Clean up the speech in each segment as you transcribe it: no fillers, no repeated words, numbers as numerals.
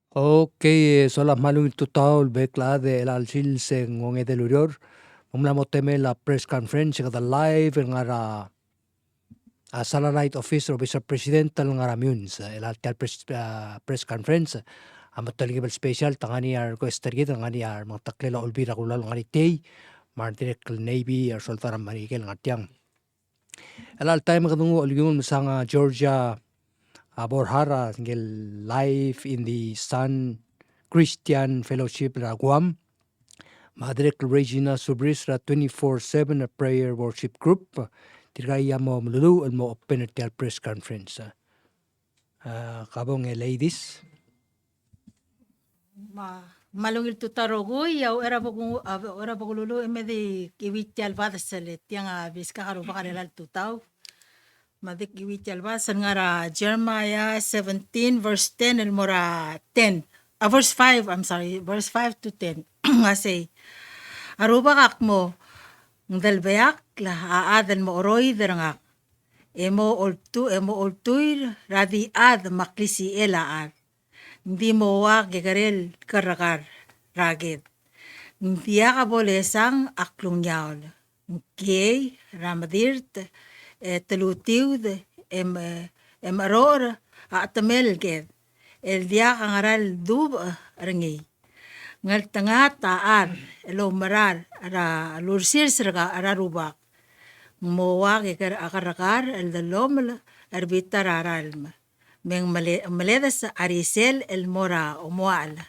Okay, sola malung tutaw bekla de el alsil se ngonge de lurior. Mumla teme la press conference kada live ngara sala night office of Vice President tal ngara muns el altal press conference. Amat taligibal special tangani ar ko estergid tangani ar magtaklela ulbira kulal ngani tei martirek Navy ar soltara marikel ngatiang. El altai makadungu ulyun sanga Georgia Borhara ngel live in the Sun Christian Fellowship la Guam. Madrek Regina Subris la 24/7 prayer worship group. Tirgaya mo mlulu el mo open at press conference. Kabong ladies. Malungil tutarogoy yaw era bagululu emedi kiwityal badasalet yang biska karo bakarelal tutaw. Madik kiwityal basan ngara Jeremiah 17 verse 10 el mora 10. Verse 5, I'm sorry, verse 5 to 10. Ngasay, aruba kak mo, ngdalbayak la aadan mo oroy derangak. Emo oltuy radi ad maklisi elaad. Hindi mo wa gegarel karakar ragid. Hindi ka bolesang aklong yawl. Ngkay ramadirt telutiw aror atamel ged. El dia kangaral dub rangi. Ngal tanga taar elo marar ara lursir sirga ara rubak. Mowa akarakar el dalom arbita raralma. Meng maledas arisel el mora omual.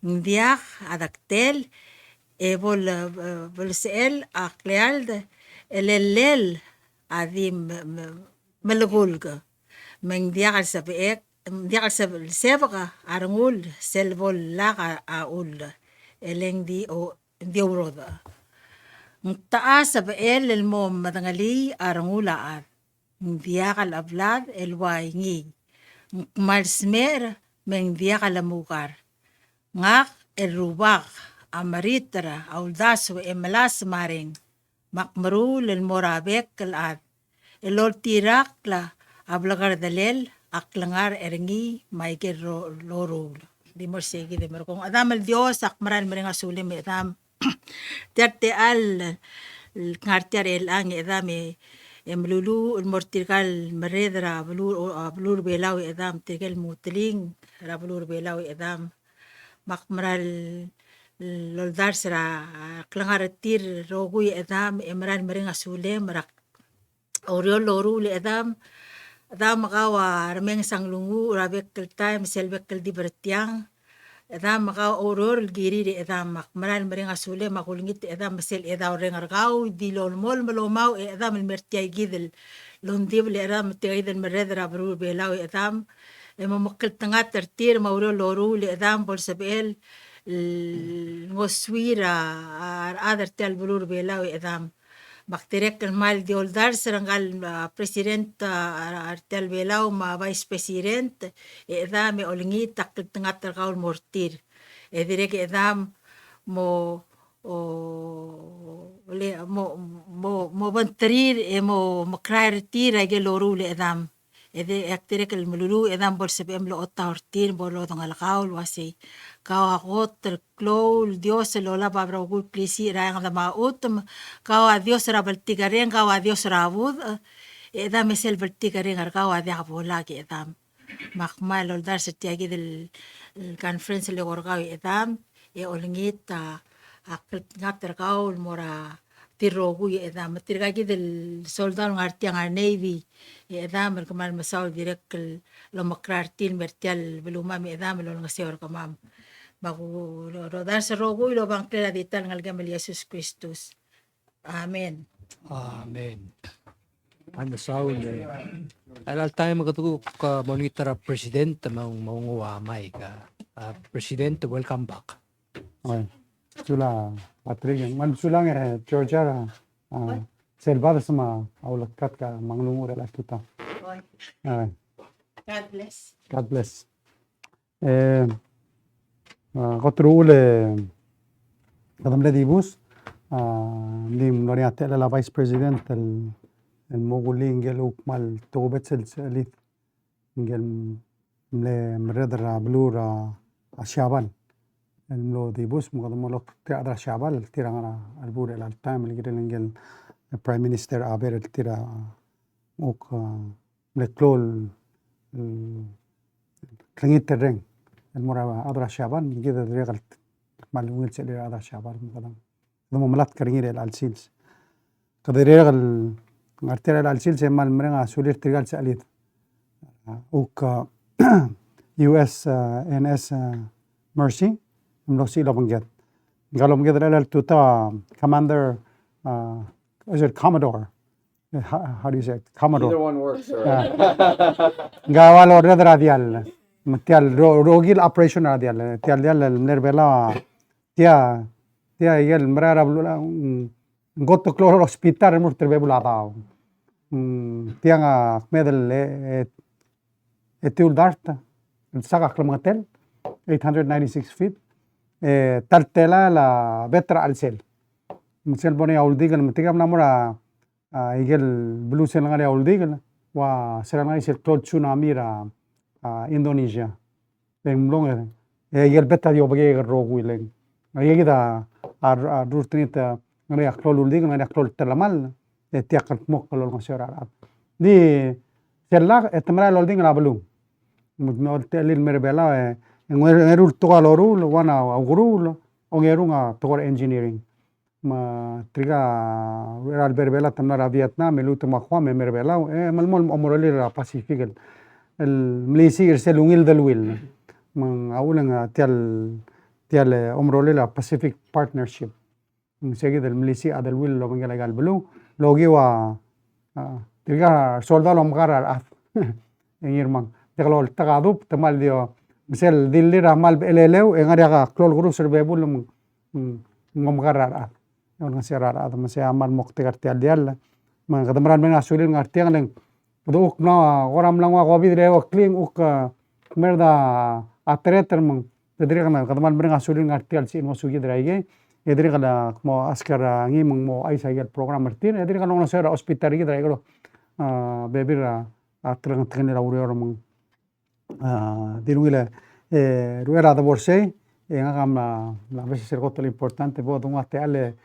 Ndiak adaktel bolsel aklealde el adim melgulga. Meng diak al sabiek diak al sebaka arangul selbol laka aul eleng di uroda. Taas sabiel el mo madangali arangula at diak al ablad el waingi. Malsmer meng dia kalamukar. Ngak rubak amaritra auldaso malas maring makmarul el morabek kalat elol tirak la ablagar dalel aklangar eringi maiker lorul di morsegi de merkong adam el Dios akmaran meringa sulim adam terte al ngartiar el ang adam emlulu mortirgal meredra blur belau edam tirgal mutling ra blur belau edam makmaral loldar sera klangar tir rogui edam emran meringa sule merak oriol loru le edam makawa rameng sanglungu rabek kel time selbek kel di bertiang edam makawa oror giri de edam makmaral meringa sule makulingit edam sel edam rengargau di lolmol melomau edam mertiai gidel londib le edam tiai del meredra bru belau edam emamokkel tengah tertir mauro loru le edam bol sebel ngoswira adar tel bru belau edam bakterek mal dioldar serangal president artel belau ma vice president edam olingi tak tengah terkaul mortir edirek edam mo bantrir mo makrar tira ge loru le edam ede aktere kel melulu edam bol sebem lo otta hortir bolo dongal kaul wasi kau akot terklou Dios lo la babra ugul klisi rang da ma utum kau a Dios ra baltigareng kau a Dios ra bud edam esel baltigareng ar kau a dia bola ge edam makmal ol dar setiagi del conference le gorgau edam olingita akil ngater kaul mora tirogu edam tirgagi del soldado ngartiang ar navy edam kemal masau direk lo makrartil mertial beluma edam lo ngasior kamam bagu rodar serogu lo bangkela dital ngalgam Yesus Kristus amen Amen. Ano saul alal time makatuko ka monitor president maunguamay ka. President, welcome back. Okay. Sula Patrick man sulang Georgia selbada sama aulat kat ka manglungur la tuta. God bless. God bless. Kotrule kadam le dibus nim loriate la vice president el moguli ingel ukmal togobet selit ingel mle mredra blura ashaban el mlo dibus mgadamolo tira shabal tira ngara albur el time ligel ingel prime minister aber el tira uk mle klol klingit tereng el mora adra shaban gida regal mal wil sel adra shaban mgadam dum malat karingir el alsils kadere el ngartera el alsils mal mrenga sulir trigal salit uk US NS Mercy mlosi lobangget galom get el tuta commander is it Commodore how do you say it? Commodore Either one works, sir. gawal order radial matial rogil operation radial tial dial nerbela tia yel mrara blula gotto cloro hospital murter bebula dao tianga medel etul darta saga klamatel 896 feet taltela la betra al sel misel boni auldigal mtigam namura igel blue sel ngari auldigal wa serangai sel cloud tsunami ra Indonesia pemlong igel beta yobage roguileng ayegida rurtinita ngari aklol uldigal ngari aklol telamal tiakal mokol ngosera di selak etmara lolding lablu mudnol telil merbela ngerul togalorul wana augurul ongerunga togor engineering ma triga real berbela tamara Vietnam meluto makwa merbela malmol omoroli ra Pacific el mlisi irselungil dalwil man awulang tial omroli la Pacific Partnership segi del mlisi adalwil lo mangala blu logi wa triga soldado omgarar engirman teglol tagadub tamal dio misel dilli ramal elelew engariaga klol guru serbebul ngomgarar ngasera masih amal moktegar tial dial man kadamran men asulil ngartiang leng duk na oram langwa covid rewa clean uk merda atreter man pedriga man kadamal men asulil ngartial si mo sugi draige edriga la mo askar ngi mo aisa gel program martin edriga no sera hospital gi draige bebira atrang tgen la urior man diruile ruera da borsei ngam la veces ser gotol importante bo dunga teale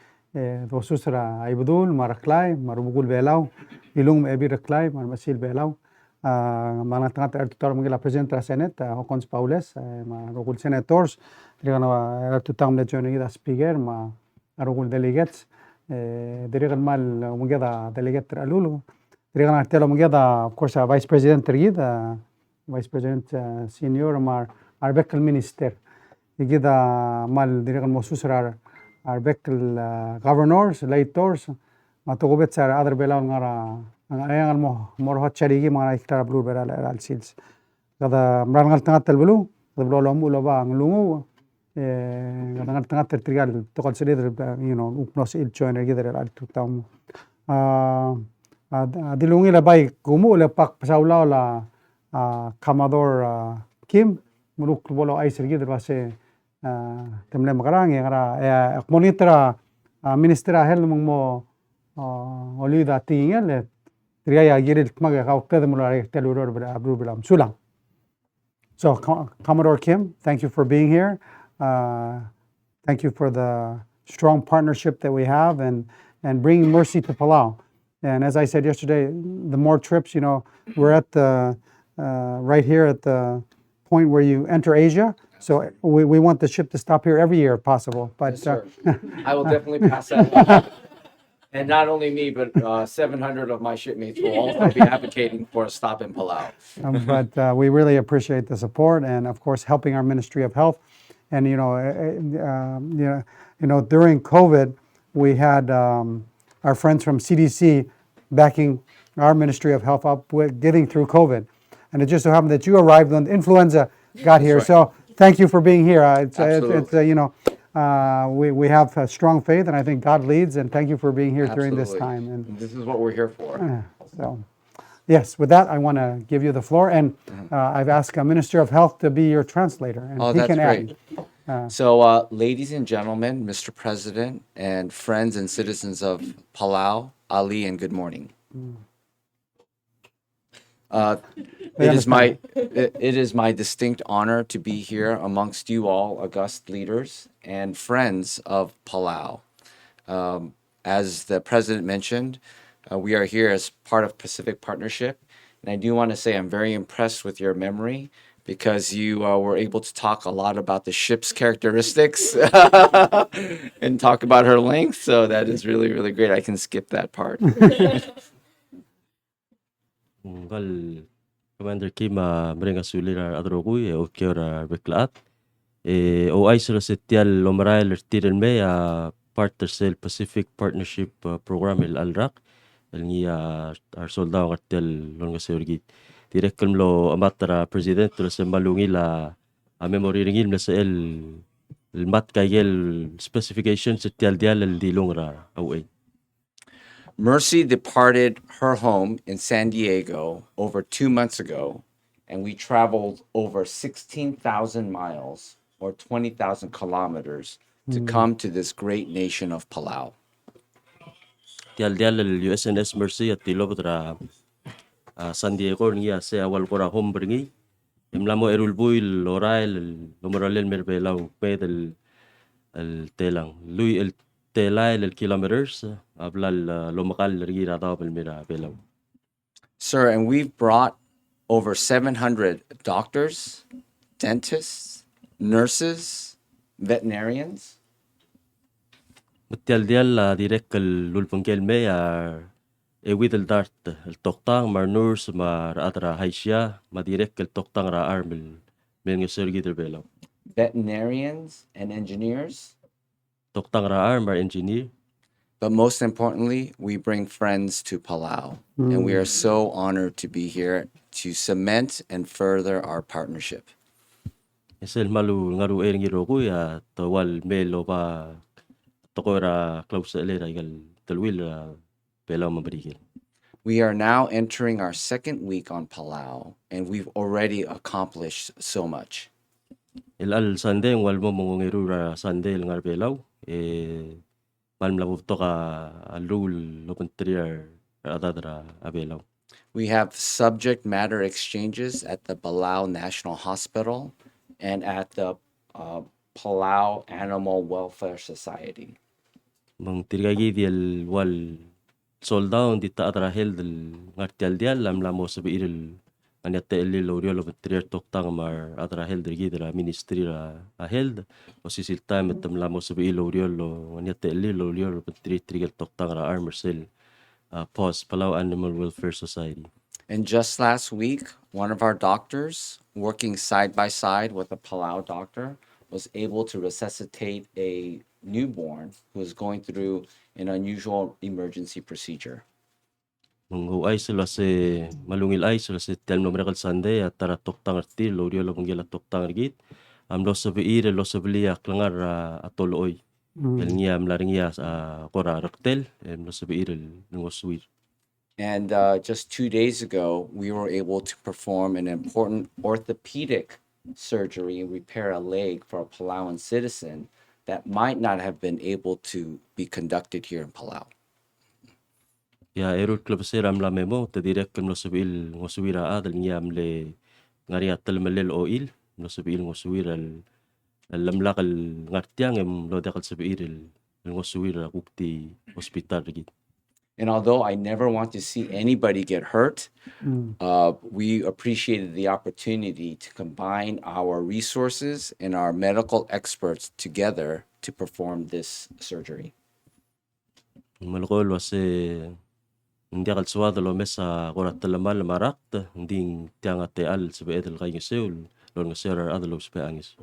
dosusra aibdul maraklay marubugul belau ilung ebir klay mar masil belau mana tanga tutar mangila president la senate hokons paules ma rogul senators digana tutam le joni da speaker ma rogul delegates dirigal mal mungeda delegate alulu digana telo mungeda of course vice president rigida vice president senior mar arbekel minister igida mal dirigal mosusra arbekel governors lators matogobet sar other belau ngara ayangal mor hotcharigi mara iktar blue beral al sils kada mrangal tangat telbulu blo lomu loba nglungu ngal tangat trigal tokol sedir upnos il joiner gider al tutam dilungi la bay gumu le pak pasaula la Commodore Kim muluk bolo aiser gider base temle magarang ngara monitra ministra hel mo olida tingel triaya giril tmaga gawked mulare teluror abru bilam sulang. So Commodore Kim, thank you for being here. Thank you for the strong partnership that we have and bringing mercy to Palau. And as I said yesterday, the more trips, we're at the right here at the point where you enter Asia. So we want the ship to stop here every year if possible. But Yes, sir. I will definitely pass that on. And not only me, but 700 of my shipmates will also be advocating for a stop in Palau. But we really appreciate the support and, of course, helping our Ministry of Health. And during COVID, we had our friends from CDC backing our Ministry of Health up with getting through COVID. And it just so happened that you arrived when influenza got here. right. So thank you for being here. Absolutely. We have strong faith, and I think God leads. And thank you for being here during this Absolutely. time. And This is what we're here for. so, yes, with that, I want to give you the floor. And I've asked a Minister of Health to be your translator, and Oh, he that's can great. add. So, ladies and gentlemen, Mr. President, and friends and citizens of Palau, Ali, and good morning. It is my distinct honor to be here amongst you all, august leaders and friends of Palau. As the president mentioned, we are here as part of Pacific Partnership, and I do want to say I'm very impressed with your memory because you were able to talk a lot about the ship's characteristics and talk about her length. So that is really, really great. I can skip that part. Well, Commander Kim, mereka sulir adrogui o kiora beklaat. O aisra setial lomrail tiren me partner sel Pacific Partnership Program el alrak el ngi ar soldado ngartel longa seurgit. Direk lo amatra president lo se malungi la a memory ringil na sa el mat kaigel specification setial dial el di longra away. Mercy departed her home in San Diego over 2 months ago, and we traveled over 16,000 miles or 20,000 kilometers to come to this great nation of Palau. Tial el USNS Mercy at tilobra San Diego ngi se awal kora home bringi imlamo erulbuil lorail lomoralel merbelau pedel el telang lui el telail el kilometers habla lomakal rigira el mira belau. Sir, and we've brought over 700 doctors, dentists, nurses, veterinarians. Matial direct el lulpangkel me with el dart el toktang mar nurse mar adra haisya ma direct el toktang ra armel men ngesergi der belau. Veterinarians and engineers. Toktang ra armar engineer. But most importantly, we bring friends to Palau, and we are so honored to be here to cement and further our partnership. Esel malu ngaru ngiro ko ya tawal melo pa tokora close elera igal talwil belau mabrigil. We are now entering our second week on Palau, and we've already accomplished so much. El al Sunday wal mo mongiru ra Sunday ngar belau We have subject matter exchanges at the Palau National Hospital and at the Palau Animal Welfare Society. Mang tirgagi dial wal soldado di ta atrahel del ngartial dial lam lamo sabiril anyate el lorio lo betrier toktang mar atrahel dergi dra ministry ra aheld o sisil time tam lamo sabiril lorio lo anyate el lorio lo betrier trigel toktang ra armor cell pos Palau Animal Welfare Society. And just last week, one of our doctors, working side by side with a Palau doctor, was able to resuscitate a newborn who was going through an unusual emergency procedure. Munggo ay sila se malungil ay sila se tel numerical Sunday at tara toktang arti lorio lo bunggila toktang argit am lo sabiire lo sablia klangar atoloy el ngia am laringia kora raktel em lo sabiire ngoswir. And just 2 days ago, we were able to perform an important orthopedic surgery and repair a leg for a Palauan citizen that might not have been able to be conducted here in Palau. Ya erut klubser am la memo te direct lo sabil ngoswira adal ngia am le ngaria tel melel oil lo sabil ngoswira el lamlak el ngartiang em lo dekal sabil el ngoswira ukti hospital rigit. And although I never want to see anybody get hurt, we appreciated the opportunity to combine our resources and our medical experts together to perform this surgery. Malukol wase hindi akal suwada lo mesa korat talamal marakta hindi tianga teal sabi edel kay ngeseul lo ngeserar adalo sabi angis.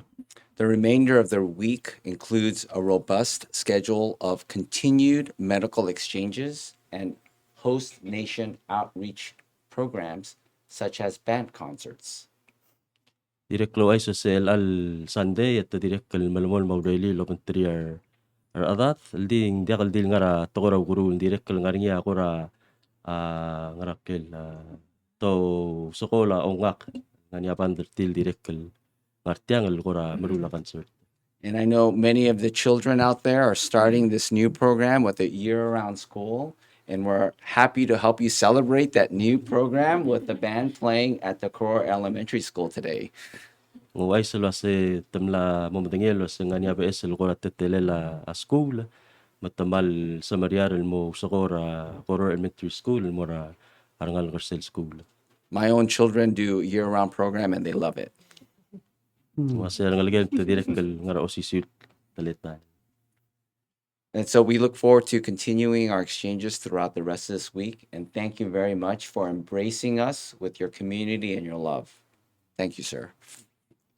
The remainder of the week includes a robust schedule of continued medical exchanges and host nation outreach programs such as band concerts. Direk lo ay sa sel al Sunday at direk kal malamol maudeli lo pentriar ar adat ding diakal dil ngara tokora guru direk kal ngaringia akora ngarakel to sokola ongak ngania pandir til direk kal ngartiang al kora marula concert. And I know many of the children out there are starting this new program with a year-round school. And we're happy to help you celebrate that new program with the band playing at the Core Elementary School today. O ai se loase tamla momadangelo se ngania be ese lugora tetelela a school matamal samariar el mo sagora Core Elementary School el mora arangal Garcel School. My own children do year-round program and they love it. Wase arangal gen te direct ngara osisit taleta. And so we look forward to continuing our exchanges throughout the rest of this week. And thank you very much for embracing us with your community and your love. Thank you, sir.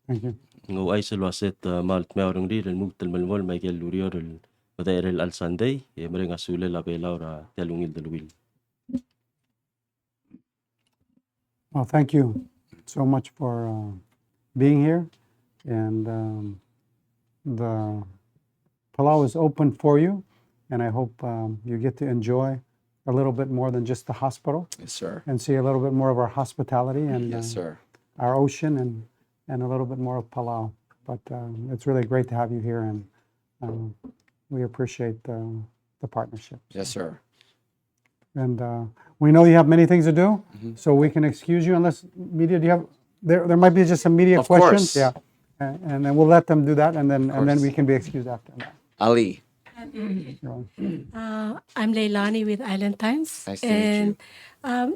Thank you. O ai se loase malt meawrang rir el muktel malmol mai gel lurior el madair el al Sunday e mrenga sule la be laura telungil del wil. Well, thank you so much for being here. And the Palau is open for you. And I hope you get to enjoy a little bit more than just the hospital Yes, sir. and see a little bit more of our hospitality and Yes, sir. our ocean and a little bit more of Palau. But it's really great to have you here, and we appreciate the partnership. Yes, sir. And we know you have many things to do, so we can excuse you unless media. Do you have? There might be just some media Of questions. course. Yeah, and then we'll let them do that, and then course. we can be excused after that. Ali, I'm Leilani with Island Times. Nice to meet and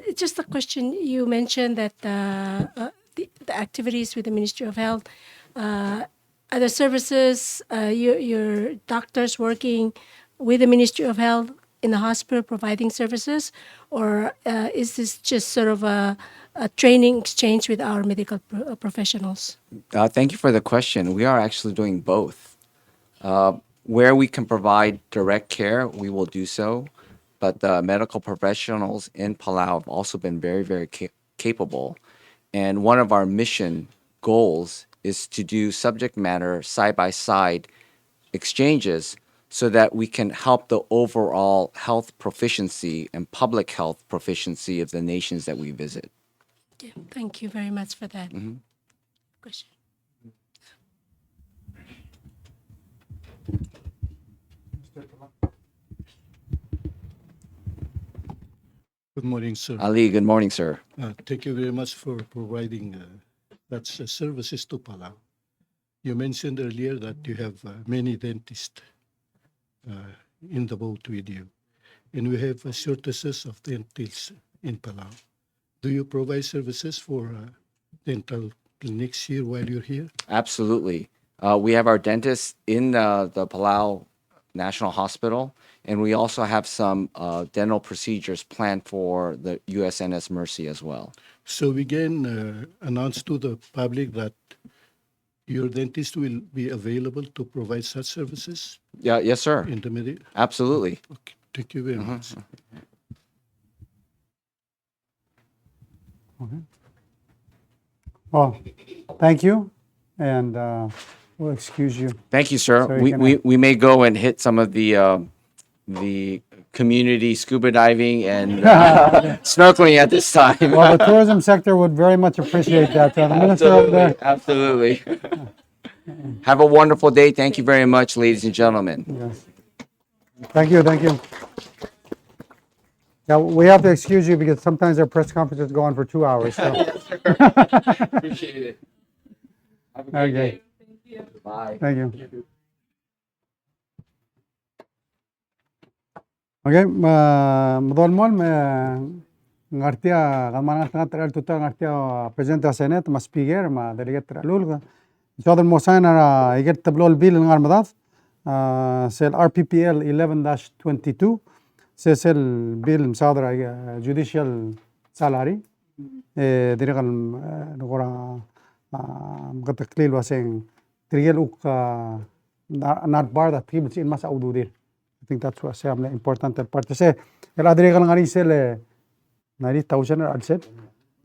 it's just a question. You mentioned that the activities with the Ministry of Health, other services, your doctors working with the Ministry of Health in the hospital providing services, or is this just sort of a training exchange with our medical professionals? thank you for the question. We are actually doing both. Where we can provide direct care, we will do so. But the medical professionals in Palau have also been very, very capable. And one of our mission goals is to do subject matter side-by-side exchanges so that we can help the overall health proficiency and public health proficiency of the nations that we visit. Yeah, thank you very much for that question. Good morning, sir. Ali, good morning, sir. Thank you very much for providing that services to Palau. You mentioned earlier that you have many dentists in the boat with you, and we have shortages of dentists in Palau. Do you provide services for dental clinics here while you're here? Absolutely. We have our dentists in the Palau National Hospital, and we also have some dental procedures planned for the USNS Mercy as well. So we can announce to the public that your dentist will be available to provide such services Yeah, yes, sir. in the media? Absolutely. Okay, thank you very much. Well, thank you, and we'll excuse you. Thank you, sir. So you We, can, we may go and hit some of the community scuba diving and snorkeling at this time. Well, the tourism sector would very much appreciate that. The minister over there. Absolutely. Have a wonderful day. Thank you very much, ladies and gentlemen. Yes. Thank you, thank you. Yeah, we have to excuse you because sometimes our press conferences go on for 2 hours. So. Appreciate it. Have a great Okay. day. Bye. Thank you. Okay, madolmol ngartia kamana ngatral tuta ngartia presidente senate ma speaker ma delegate lulga jodel mosana iget tablol bill ngar madat sel RPPL 11-22 sel bill msadra judicial salary dirigal ngora mgataklil waseng trigel uk not bar that tibs in mas aududir. I think that's what I'm important part. Kasi el adrigal ngani sel 90,000 al set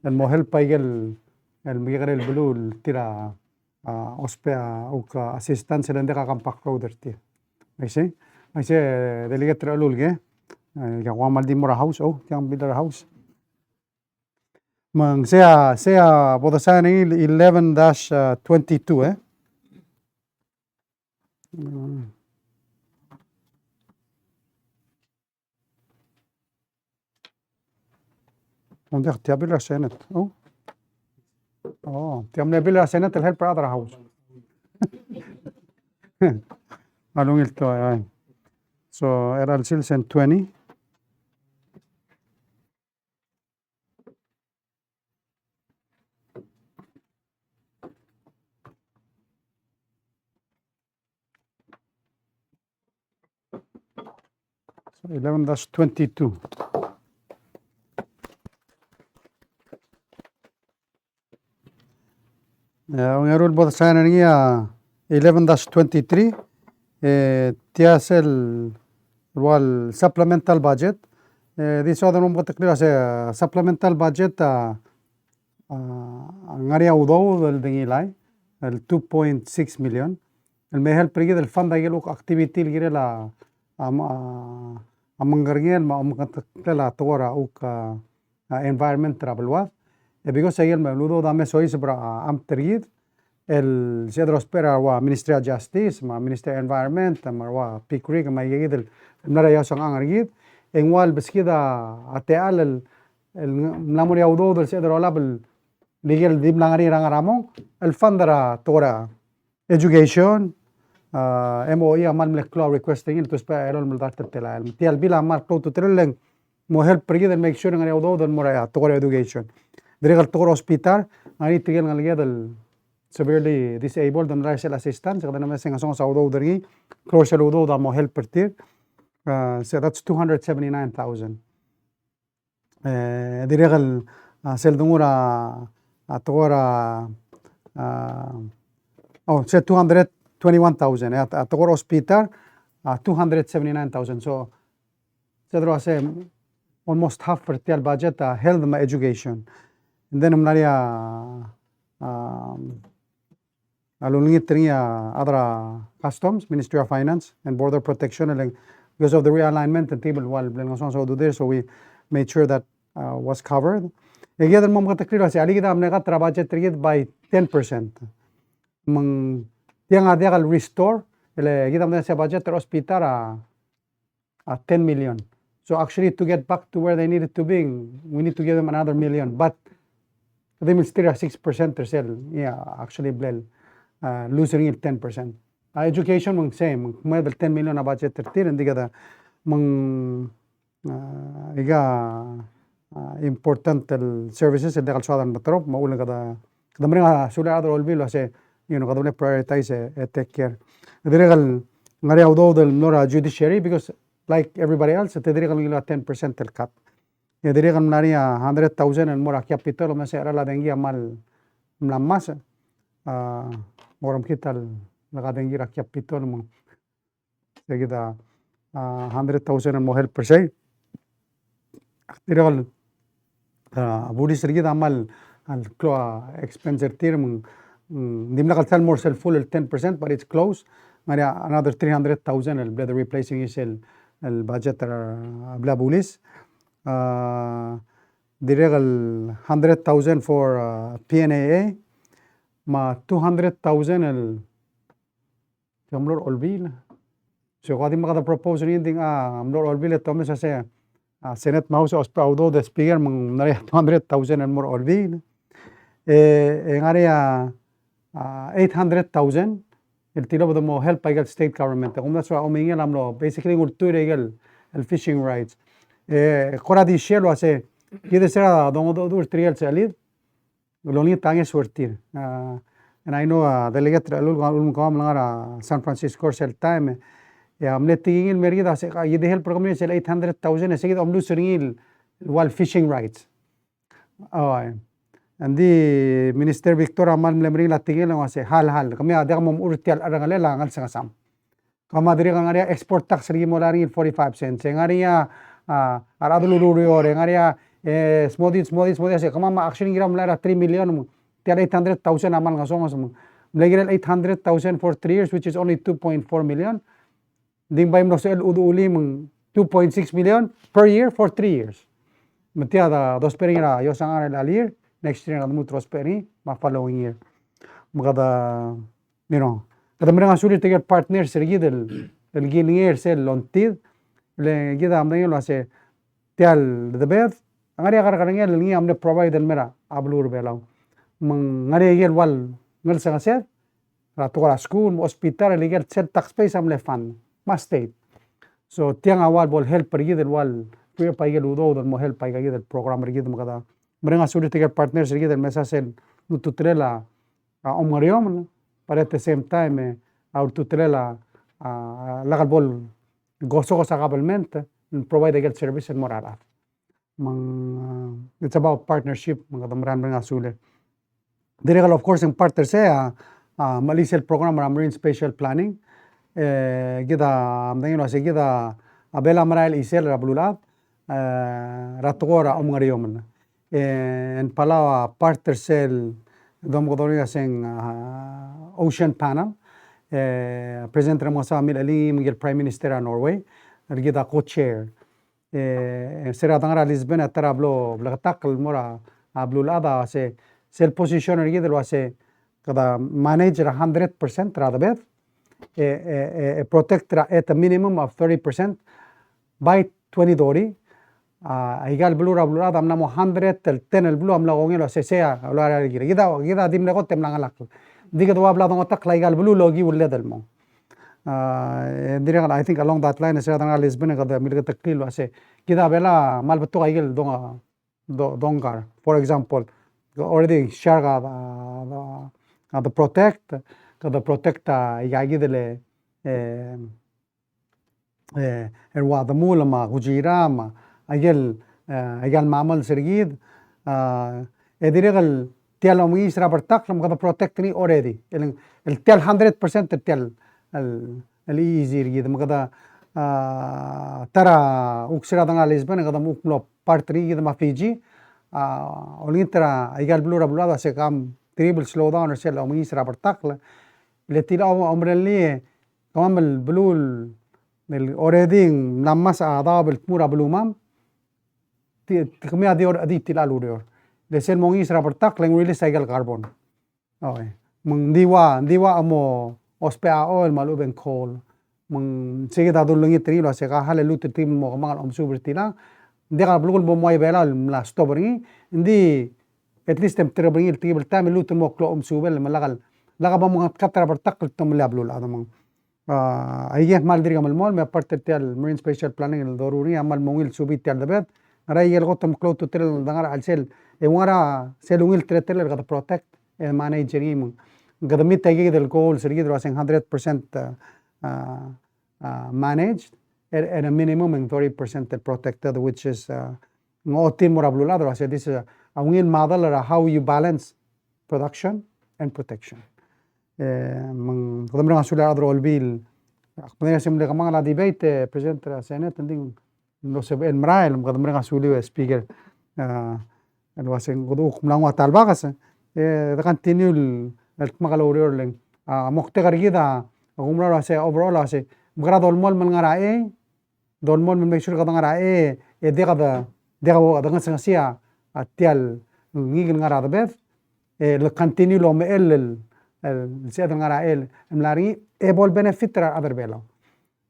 el mohel paigel el migel blue tira ospea uk assistant sel ndeka kampak roader ti. Maise delegate alulge ya wamal di mora house yang bidar house. Mang sea bodasan 11-22 Onde tiabila Senate. Tiamnebila Senate el help other house. Along it so era el Silsen 20. So 11-22. Ungarul both signing 11-23. TSL wal supplemental budget. This other one particular as a supplemental budget ngaria udo del dingilay el 2.6 million. El mehel pergi del fund agel activity gire la amanggargen ma la tora environment travel wa. Because agel meludo dame sois bra am tergid el cedro espera wa Ministry of Justice ma Ministry of Environment ma wa pikri ma yegid el nara yasang angargid enwal beskida ateal el namuria udo del cedro label legal dim langari rangaramong el fundara tora education MOE amal mleklo requesting it to spare erol muldarter tela tial bila amal klo to treleng mo help pergi make sure ngari udo del mora tora education diregal tora hospital ngari tigel ngalgia del severely disabled and racial assistance kada naman sing asong sa udo dergi close udo da mo help pertir so that's 279,000 diregal seldungura atora say 221,000 at Togor hospital 279,000 so sedro say almost half for the budget health and education and then alungit other customs Ministry of Finance and Border Protection and because of the realignment and table wall so do there so we made sure that was covered. Again, mom kata clear si ali kita amnega budget trigid by 10%. Mang tiang ada kal restore ele kita amnega sa budget ter hospital 10 million. So actually to get back to where they needed to be, we need to give them another million. But they will still 6% ter sell. Yeah, actually blel losing it 10%. Education mang same, may 10 million na budget ter hindi kada mang important services el degal suadan batrop maulan kada mrenga sula adro olvilo ase kada prioritize take care degal ngari audo del nora judiciary because like everybody else te degal ngilo 10% el cut degal nari 100,000 el mora capital ma se era la dengi amal mlamas moram kital la dengi ra capital mo segida 100,000 el mo help per se degal Budis rigid amal al expense term dimna kalsal more sell full 10% but it's close another 300,000 el the replacing is el budget bla bulis diregal 100,000 for PNAA ma 200,000 el jamlor olbil so kadi makada propose anything amlor olbil tomes ase Senate House audo the speaker mang nari 200,000 and more olvi ngari 800,000 el tilo de mo help by state government kung that's why omingel amlo basically ngurtu regal el fishing rights kora di shelo ase kide sera dongo dur trial salid loni tange sortir and I know delegate ulum kam ngara San Francisco sel time amne tingin merida se yede help program sel 800,000 se am losing wal fishing rights and the minister Victor amal mlemri la tingin la se hal kami ada mom urtial arangale la ngal sangasam kama diri ngari export tax ri molari 45 cents ngari aradulu ore ngari smodi se kama actually ngira mlara 3 million tial 800,000 amal ngasong mlegirel 800,000 for 3 years which is only 2.4 million ding bay mo sel uli mong 2.6 million per year for 3 years. Matia da dos peringa yo sangar el year next year na mo trosperi ma following year. Magada kada mereka sulit tiga partner sergi del ginier sel lontid le gida amne lo ase tial the bed ngari agar kadangnya lengi amne provide del mera ablur belau ngari gel wal ngel sangaset ratu kala school hospital le gel set tax space amle fan mas state so tiang awal bol help pergi del wal tuya pai gel udo del mo help pai gel del program pergi del kada mereka sulit tiga partner sergi del mesa sel nututrela omariom but at the same time tutrela lagal bol goso kabelmente provide gel service and morala it's about partnership mga damran mga sule direkal of course ang partner saya malisel program marine spatial planning gida amdangin wase gida abela maral isel rablulat ratgora omariom and palawa partner sel dom godori aseng ocean panel President Ramosa Amil Ali Miguel Prime Minister of Norway gida co-chair sera dangara Lisbon atarablo blagatakal mora ablulada se sel position gida lo ase kada manage 100% radabet protect at a minimum of 30% by 2020 igal blura blura amna mo 100 tel 10 el blu amla gongelo se sea hablar gida dimle ko temlang alak diga do abla dong tak igal blu logi ulle del mo I think along that line sera dang Lisbon kada milga taklil ase gida bela mal betu igal dongar for example already share the protect igagi dele erwa the mulama gujirama igal mamal sergid ediregal tial omi isra bertak from kada protect ni already el tial 100% tial el easy rigid magada tara uksira danga Lisbon kada muklo partri gid ma Fiji olintra igal blura blura se kam terrible slowdown sel omi isra bertak le tila omrelli kamal blul already namas adab el mura blumam kami adi tila lurior desel mongi isra bertak leng release igal carbon diwa amo ospea oil malu ben coal sige da dulungi trilo se ka hale lut tim mo mangal om subertila dega blugul mo moy bela la stobri ndi at least tem trebri il tibel tam lut mo klo om subel malagal laga ba mo katra bertak tum lablul adamang ayye mal dirga mal mol me parte tel marine spatial planning el doruri amal mongil subit tel debet ray el gotam klo to tel dangar al sel e wara selungil tretel el protect and manage rim gada mit tagi del goal sergi do 100% managed at a minimum and 30% protected which is ngotin morablulado I said this is a win model or how you balance production and protection podemos hacer otro bil podemos hacer como la debate presente la senate nding no se en mrael podemos hacer speaker lo hacen godo kumlang talbagas continue el magalorior leng moktegar gida gumra ase overall ase magra dolmol man ngara dolmol man make sure ka ngara dega da ngasia atial ngigil ngara da beth le continue lo me el se ngara mlari bol benefit ra other belo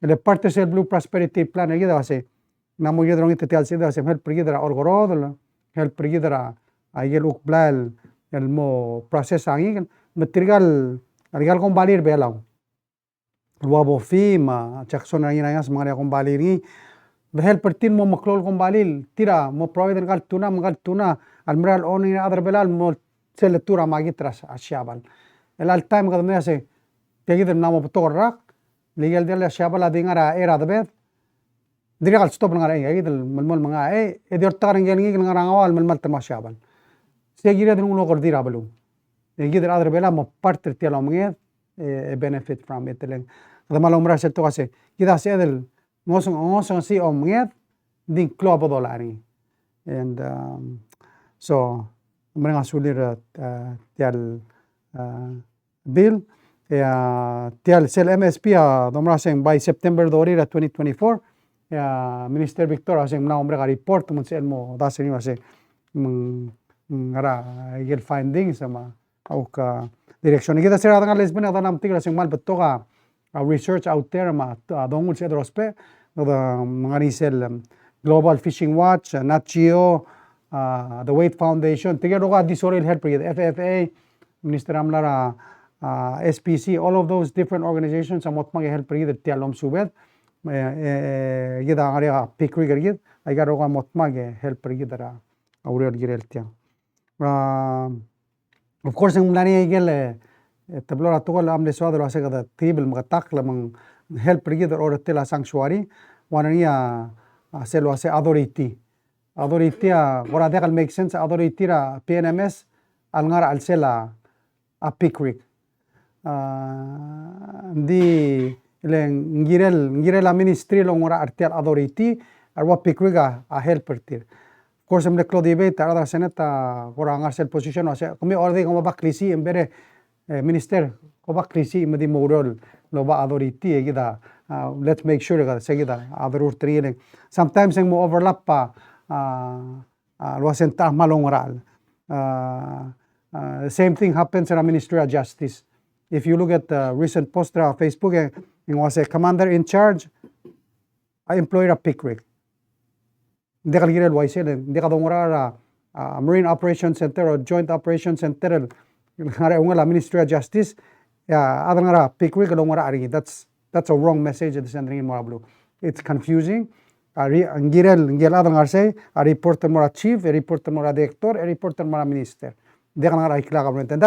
el parte sel blue prosperity plan gida ase namo yedron itial se ase help gida orgorod help gida ayel ukblal el mo process angin material kong balir belau luabo fima Jackson ayas mga kong baliri behel pertin mo maklol kong balil tira mo provide ngal tuna almral oni other belal mo seletura magitras asyabal el al time kad me ase tegid namo torak legal del asyabal adingara era debet direkal stop ngara gid malmol mga edior tarang ngi ngara ngawal malmal tamasyabal segire dun uno gordira balu gid other bela mo parte tialo mnged benefit from it leng kada malomra se to ase gida se del ngosong si mnged din klobo dolari and so mga sulir tial bill tial sel MSP domra seng by September dorira 2024 Minister Victor aseng na omra report mun sel mo daseni ase ngara igel findings sama auka direction. Kita sira nga lesbian ata nam tigla sing mal beto ka research out there ma dongul sa drospe mga nisel Global Fishing Watch, Nat Geo, the Weight Foundation, tigero ka disoril help FFA, Minister Amlara, SPC, all of those different organizations amot mag help rid tialom subet gida area pikri gergid ay garo ka mot mag help rid dara aurel girel tiang. Of course ang mlani igel tablora tugol amle swadro ase kada tibel magatak lamang help rid or tela sanctuary wanania selo ase authority gora dekal make sense authority ra PNMS al ngara al sela a pikri di ngirel a ministry long ora artial authority arwa pikriga a helper tir course amle klo debate ara seneta gora ngar sel position ase kumi orde ko ba krisi embere minister ko ba krisi madi moral lo ba authority egida let's make sure ga segida other training sometimes ang mo overlap pa lo senta malong oral same thing happens in a Ministry of Justice. If you look at the recent post on Facebook, it was a commander in charge, I employed a Pickwick. Hindi ka ligirel waisel, hindi ka dongora Marine Operations Center or Joint Operations Center, ngara Ministry of Justice, adang ngara Pickwick dongora ari. That's a wrong message at the sending in Morablu. It's confusing. Ngirel adang ngarse, a reporter mora chief, a reporter mora director, a reporter mora minister. Hindi ka ngara ikla government, and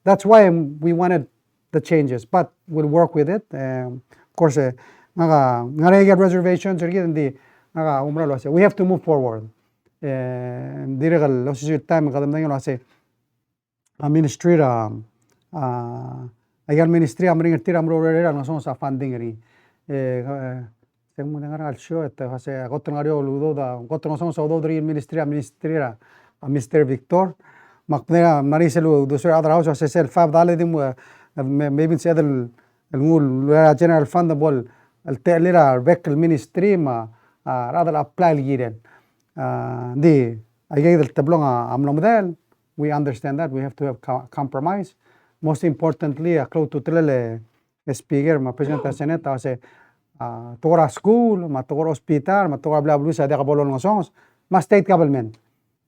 that's why we wanted the changes, but we'll work with it. Of course, nga get reservations or hindi nga umralo ase. We have to move forward. Dirigal lo si time kadam nang ase. A ministry ayan ministry amring tiram ro ang so sa funding ri. Teng mo nga show ito kasi gotong ario ludo da gotong so do ri ministry a Mr. Victor maknera mariselu do sir other house ase sel $5 dim maybe sa el general fund bol el telera vehicle ministry ma rather apply giren di ay del tablong amlo model we understand that we have to have compromise most importantly close to tele speaker ma presidente seneta se tora school ma tora hospital ma tora bla bla sa de kabolon ng songs ma state government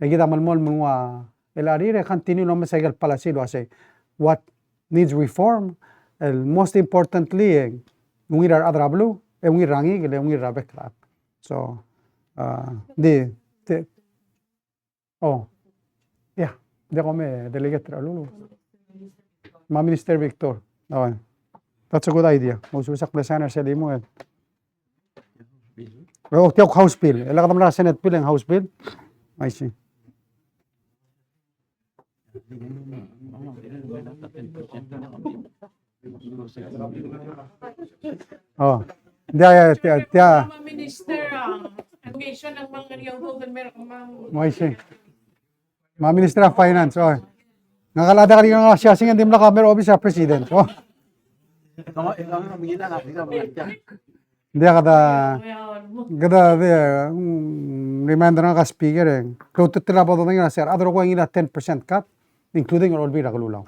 ay kita malmol mga el arire continue no masaygal palasido ase what needs reform, most importantly, ungirar adrablu, ungirangi, ungirar beklat. So, yeah, de kome delegate lulu. Ma Minister Victor, okay. That's a good idea. Mususak plesaner sa limo. Oh, tiyok House bill. Elakam na Senate bill ang House bill. I see. Oh, dia Minister education ng mga young golden meron mga Minister of Finance. Oh. Nakalada ka rin nga siya singa dim na camera office president. Oh. Dia kada reminder nga speaker close to tila pa nga sir adro ko ngina 10% cut including all be raglulaw.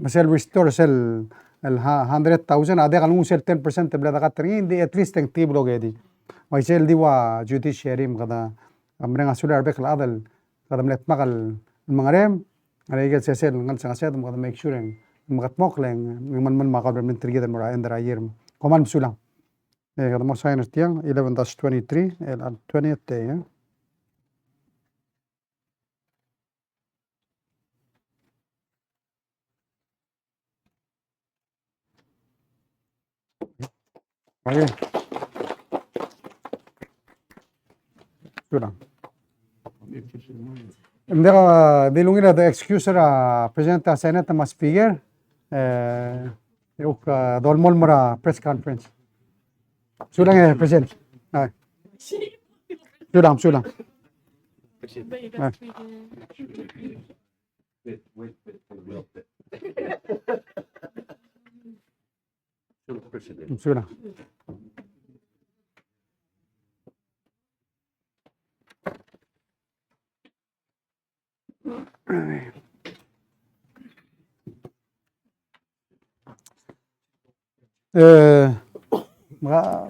Masel restore sel el 100,000 ade kalung sel 10% tebla da katring hindi at least ang tiblo gedi. May sel diwa judiciary kada amrenga sular be kladal kada mlet makal mga rem arigel sel ngal sa sel mo kada make sure ang magatmok lang man makal parliamentary geden mora endra year koman sulang. Kada mo sign tiang 11-23 el 20th day. Okay. Sudah. Ndeka dilungin na the excuse ra President Senate mas speaker yung dolmol mura press conference. Sudah President. Sudah. Sudah.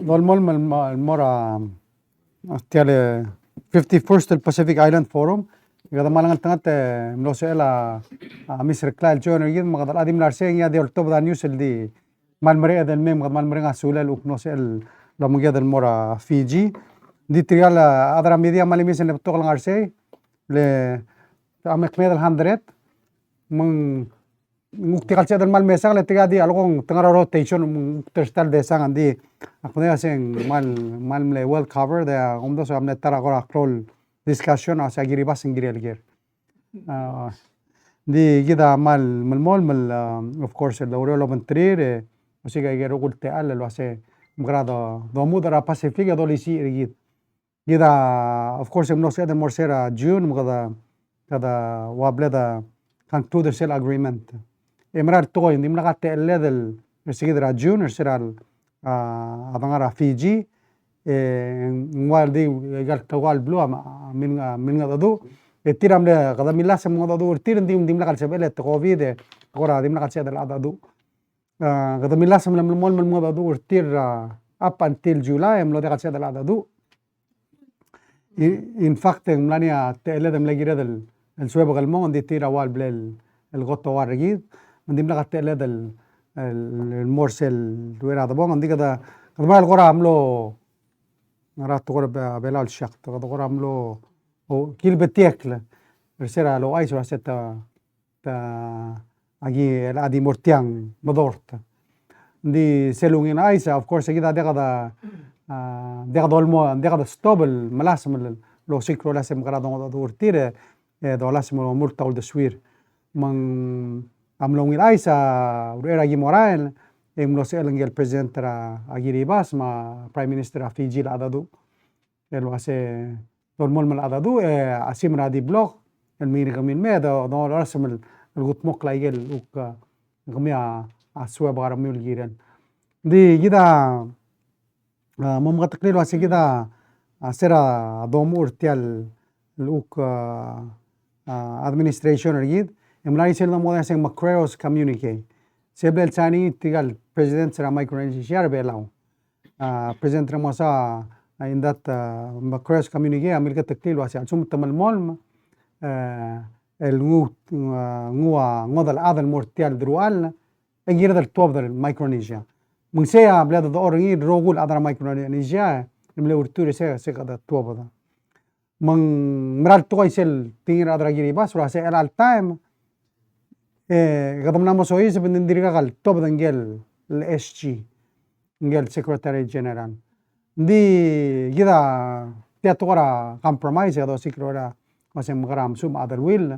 dolmol mora tiale 51st Pacific Island Forum gada malangal tangat mlosela Mr. Clyde Joyner yid magad adim larse ya de ortob da news di malmare del mem magad malmare ngasula uknosel lamugia del mora Fiji di trial adra media malimis en tokal ngarse le amek medal 100 mang ngukti kalse del mal mesang le tiga di algong tengara rotation terstal desang andi akune aseng mal mle well cover de omdo so amne tara gora krol discussion asa giri bas ngiri alger di gida mal mol of course el laurelo mentrir osiga gero gulte al lo ase grado do mudara pacifica do lisi gid gida of course no se de morsera June mugada kada wableda conclude sel agreement emrar toy nimna gatte level sigidra June seral abangara Fiji ngwal di gal tawal blue min ngadadu tiram le kada milas mo ngadu tir dimla kal sebele covid gora dimla kal sedal adadu kada milas mo mol ngadu tir up until July mlo de kal sedal adadu in fact mlania tele dem legire del el suebo galmon di tira wal blel el goto wargid dimla kal tele del el morsel duera da bon diga mal gora amlo نرات تقول بلال الشق تقول عملو كيل بتيكل رسالة لو أيش رسالة تا أجي الأدي مرتين مدورت دي سلوين أيسا of course كده دقة المو دقة ستوبل ملاسم لو سيكرو لاسم قرادون دورتير دو لاسم مرتاول دسوير من عملوين أيسا وريرا أجي موراين mlose el president tra agiribas ma prime minister a Fiji la adadu el wase dormol mal adadu asim radi blog el mir gamin me do rasm el gutmok la yel uk gamia aswa bar mul giran di gida mom gatakli wase gida sera domur tial uk administration ergid emlai sel no moda seng macros communicate sebel chani tigal president sera micronesia belau president ramosa in that macros communique america taktil wasi sum tamal mol el ngodal adal mortial drual engir dal top del micronesia mun sea blada do orangi rogul adara micronesia imle urture se kada top da mun mral toisel tingir adara giri bas wasi el al time قدم ناموس هويس بندريغا قال توب دنجل الاس جي نجل سكرتاري جنرال دي كده تياتورا كومبرومايز يا دو سيكرورا واسم غرام سوم ادر ويل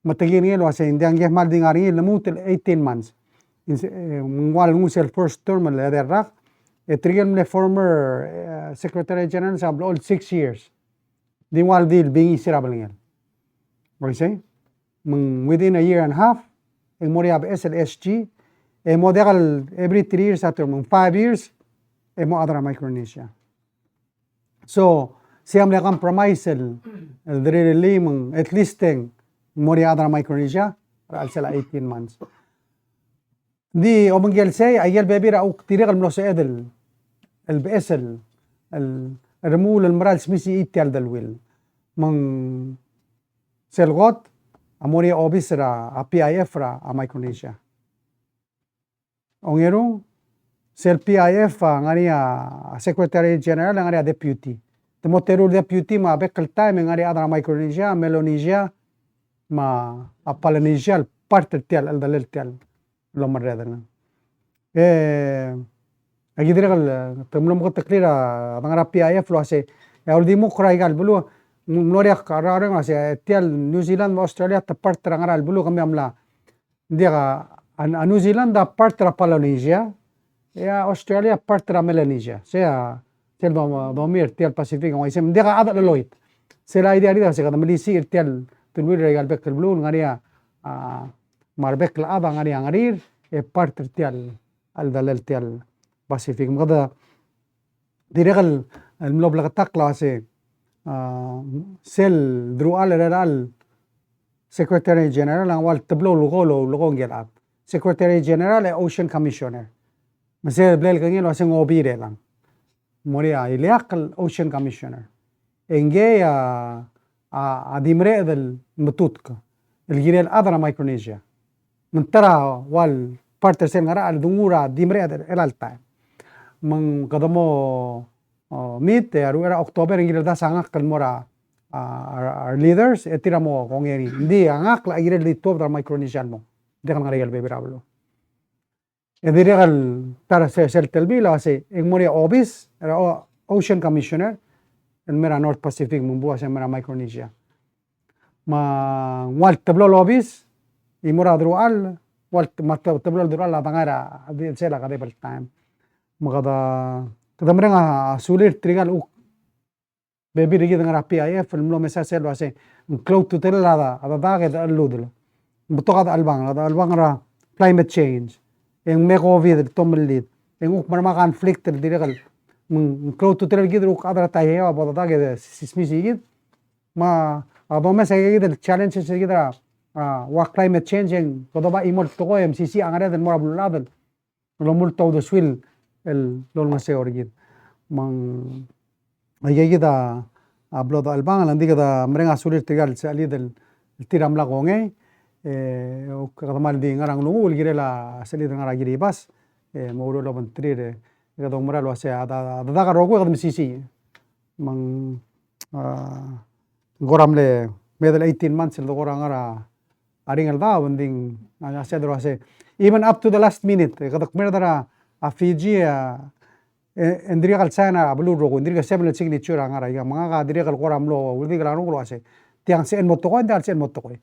متجين يلو واسين ديانجه مال ديناري لموت 18 months موال موسل فيرست تيرم اللي هذا الراق تريل من former secretary general ساب all 6 years دي موال ديل بيني سيرابلين ويسي من within a year and a half الموريا SLSG موديل every 3 years after 5 years mo adra Micronesia so siam le compromise el really at least moria adra Micronesia al sela 18 months di omangel say ayel bebira او كتير الملوس ادل البسل الرمول المرال سميسي ايتال دلويل من سلغوت amoria obisra a PIF ra a Micronesia. Ongero sel PIF ngari a Secretary General ngari a deputy. Temoterul deputy ma bekal time ngari a Micronesia, Melanesia ma a Polynesia parte tel al dalel tel lo marredana. Agidregal temlom ko taklira ngara PIF lo ase ya ultimo kraigal bulu Gloria Carrara ngasih tial New Zealand Australia tepat terangaral bulu kami amla dia a New Zealand da part tra Polynesia ya Australia part tra Melanesia saya tial domir tial Pacific ngai sem dia ada loit sela idea dia saya kata melisi tial tulur regal bekal bulu ngaria marbek la aba ngaria ngarir part tial al dalal tial Pacific mada diregal الملوبلغ تقلا سي سيل دروال رال سكرتاري جنرال وال تبلو لغو جلاب سكرتاري جنرال اوشن كوميشنر Masih belel kengil masih ngobire lang. Moria iliak Ocean Commissioner. Enge adimre del matutka. الجيل أدرى مايكرونيسيا من ترى والبارتر سين غرا الدمورة ديمري إلى التايم من قدمو ميت يارو إلى أكتوبر إنجيل دا سانغاك المورا our leaders etira mo kongeri di angak la igire li top dar micronesian mo de kan regal be brablo e de regal tara sel telbi la se en moria obis era ocean commissioner en mera north pacific mumbu ase mera micronesia ma wal tablo lobis y mora drual wal ma tablo drual la tangara di sela kade bel time kada mrenga sulir trigal bebi rigi dengan PIF film lo mesa selo ase cloud to tell la ada daga da ludlo butoka da albang ra climate change en me covid tomlid en uk marma conflict diregal cloud to tell gidru kadra tahe wa boda daga sismi sigid ma adome sege gid challenge sege da wa climate change en kodoba imol to ko MCC angare den mora buladel lo multo do swil el lo ngase origid mang ayegi da hablo da albang landi da mrenga sulir tigal sali del tiram la gonge o kadamal di ngarang lungu gire la sali ngara gire bas mawro lo bantri de da umra lo ase ada da rogo kadam sisi mang goram le medal 18 months el gorang ara aringal da bending ase do ase even up to the last minute kadak merdara a Fiji endria kal sana ablu rogo endria seven signature angara ya manga adria kal koram lo uldi kal anu lo ase tiang sen motto ko andal sen motto ko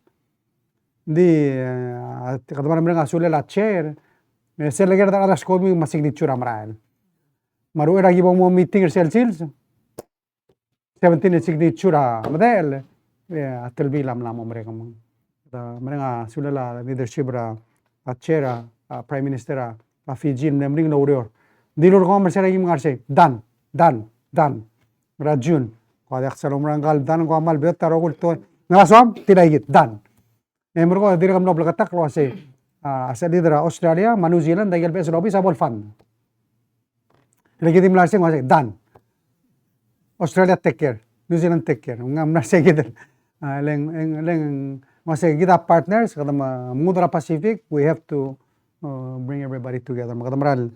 di kadamar mrenga sule la chair se le gerda ala skomi ma signature amrael maru era gibo mo meeting sel sils 17 signature model atel bilam la mo mrenga mo da mrenga sule la leadership ra a chair a prime minister a Fiji nemring no urior dilur ko mersera gi ngarse dan rajun ko adak salom rangal dan ko amal bet tarogul to ngasam tidak git dan emro dir kam nobla katak lo ase ase lidera Australia New Zealand dagel bes robi sabol fan lagi tim larse ngase dan Australia take care New Zealand take care ngam na se git leng ngase git partners kadam mudra Pacific we have to bring everybody together makadamral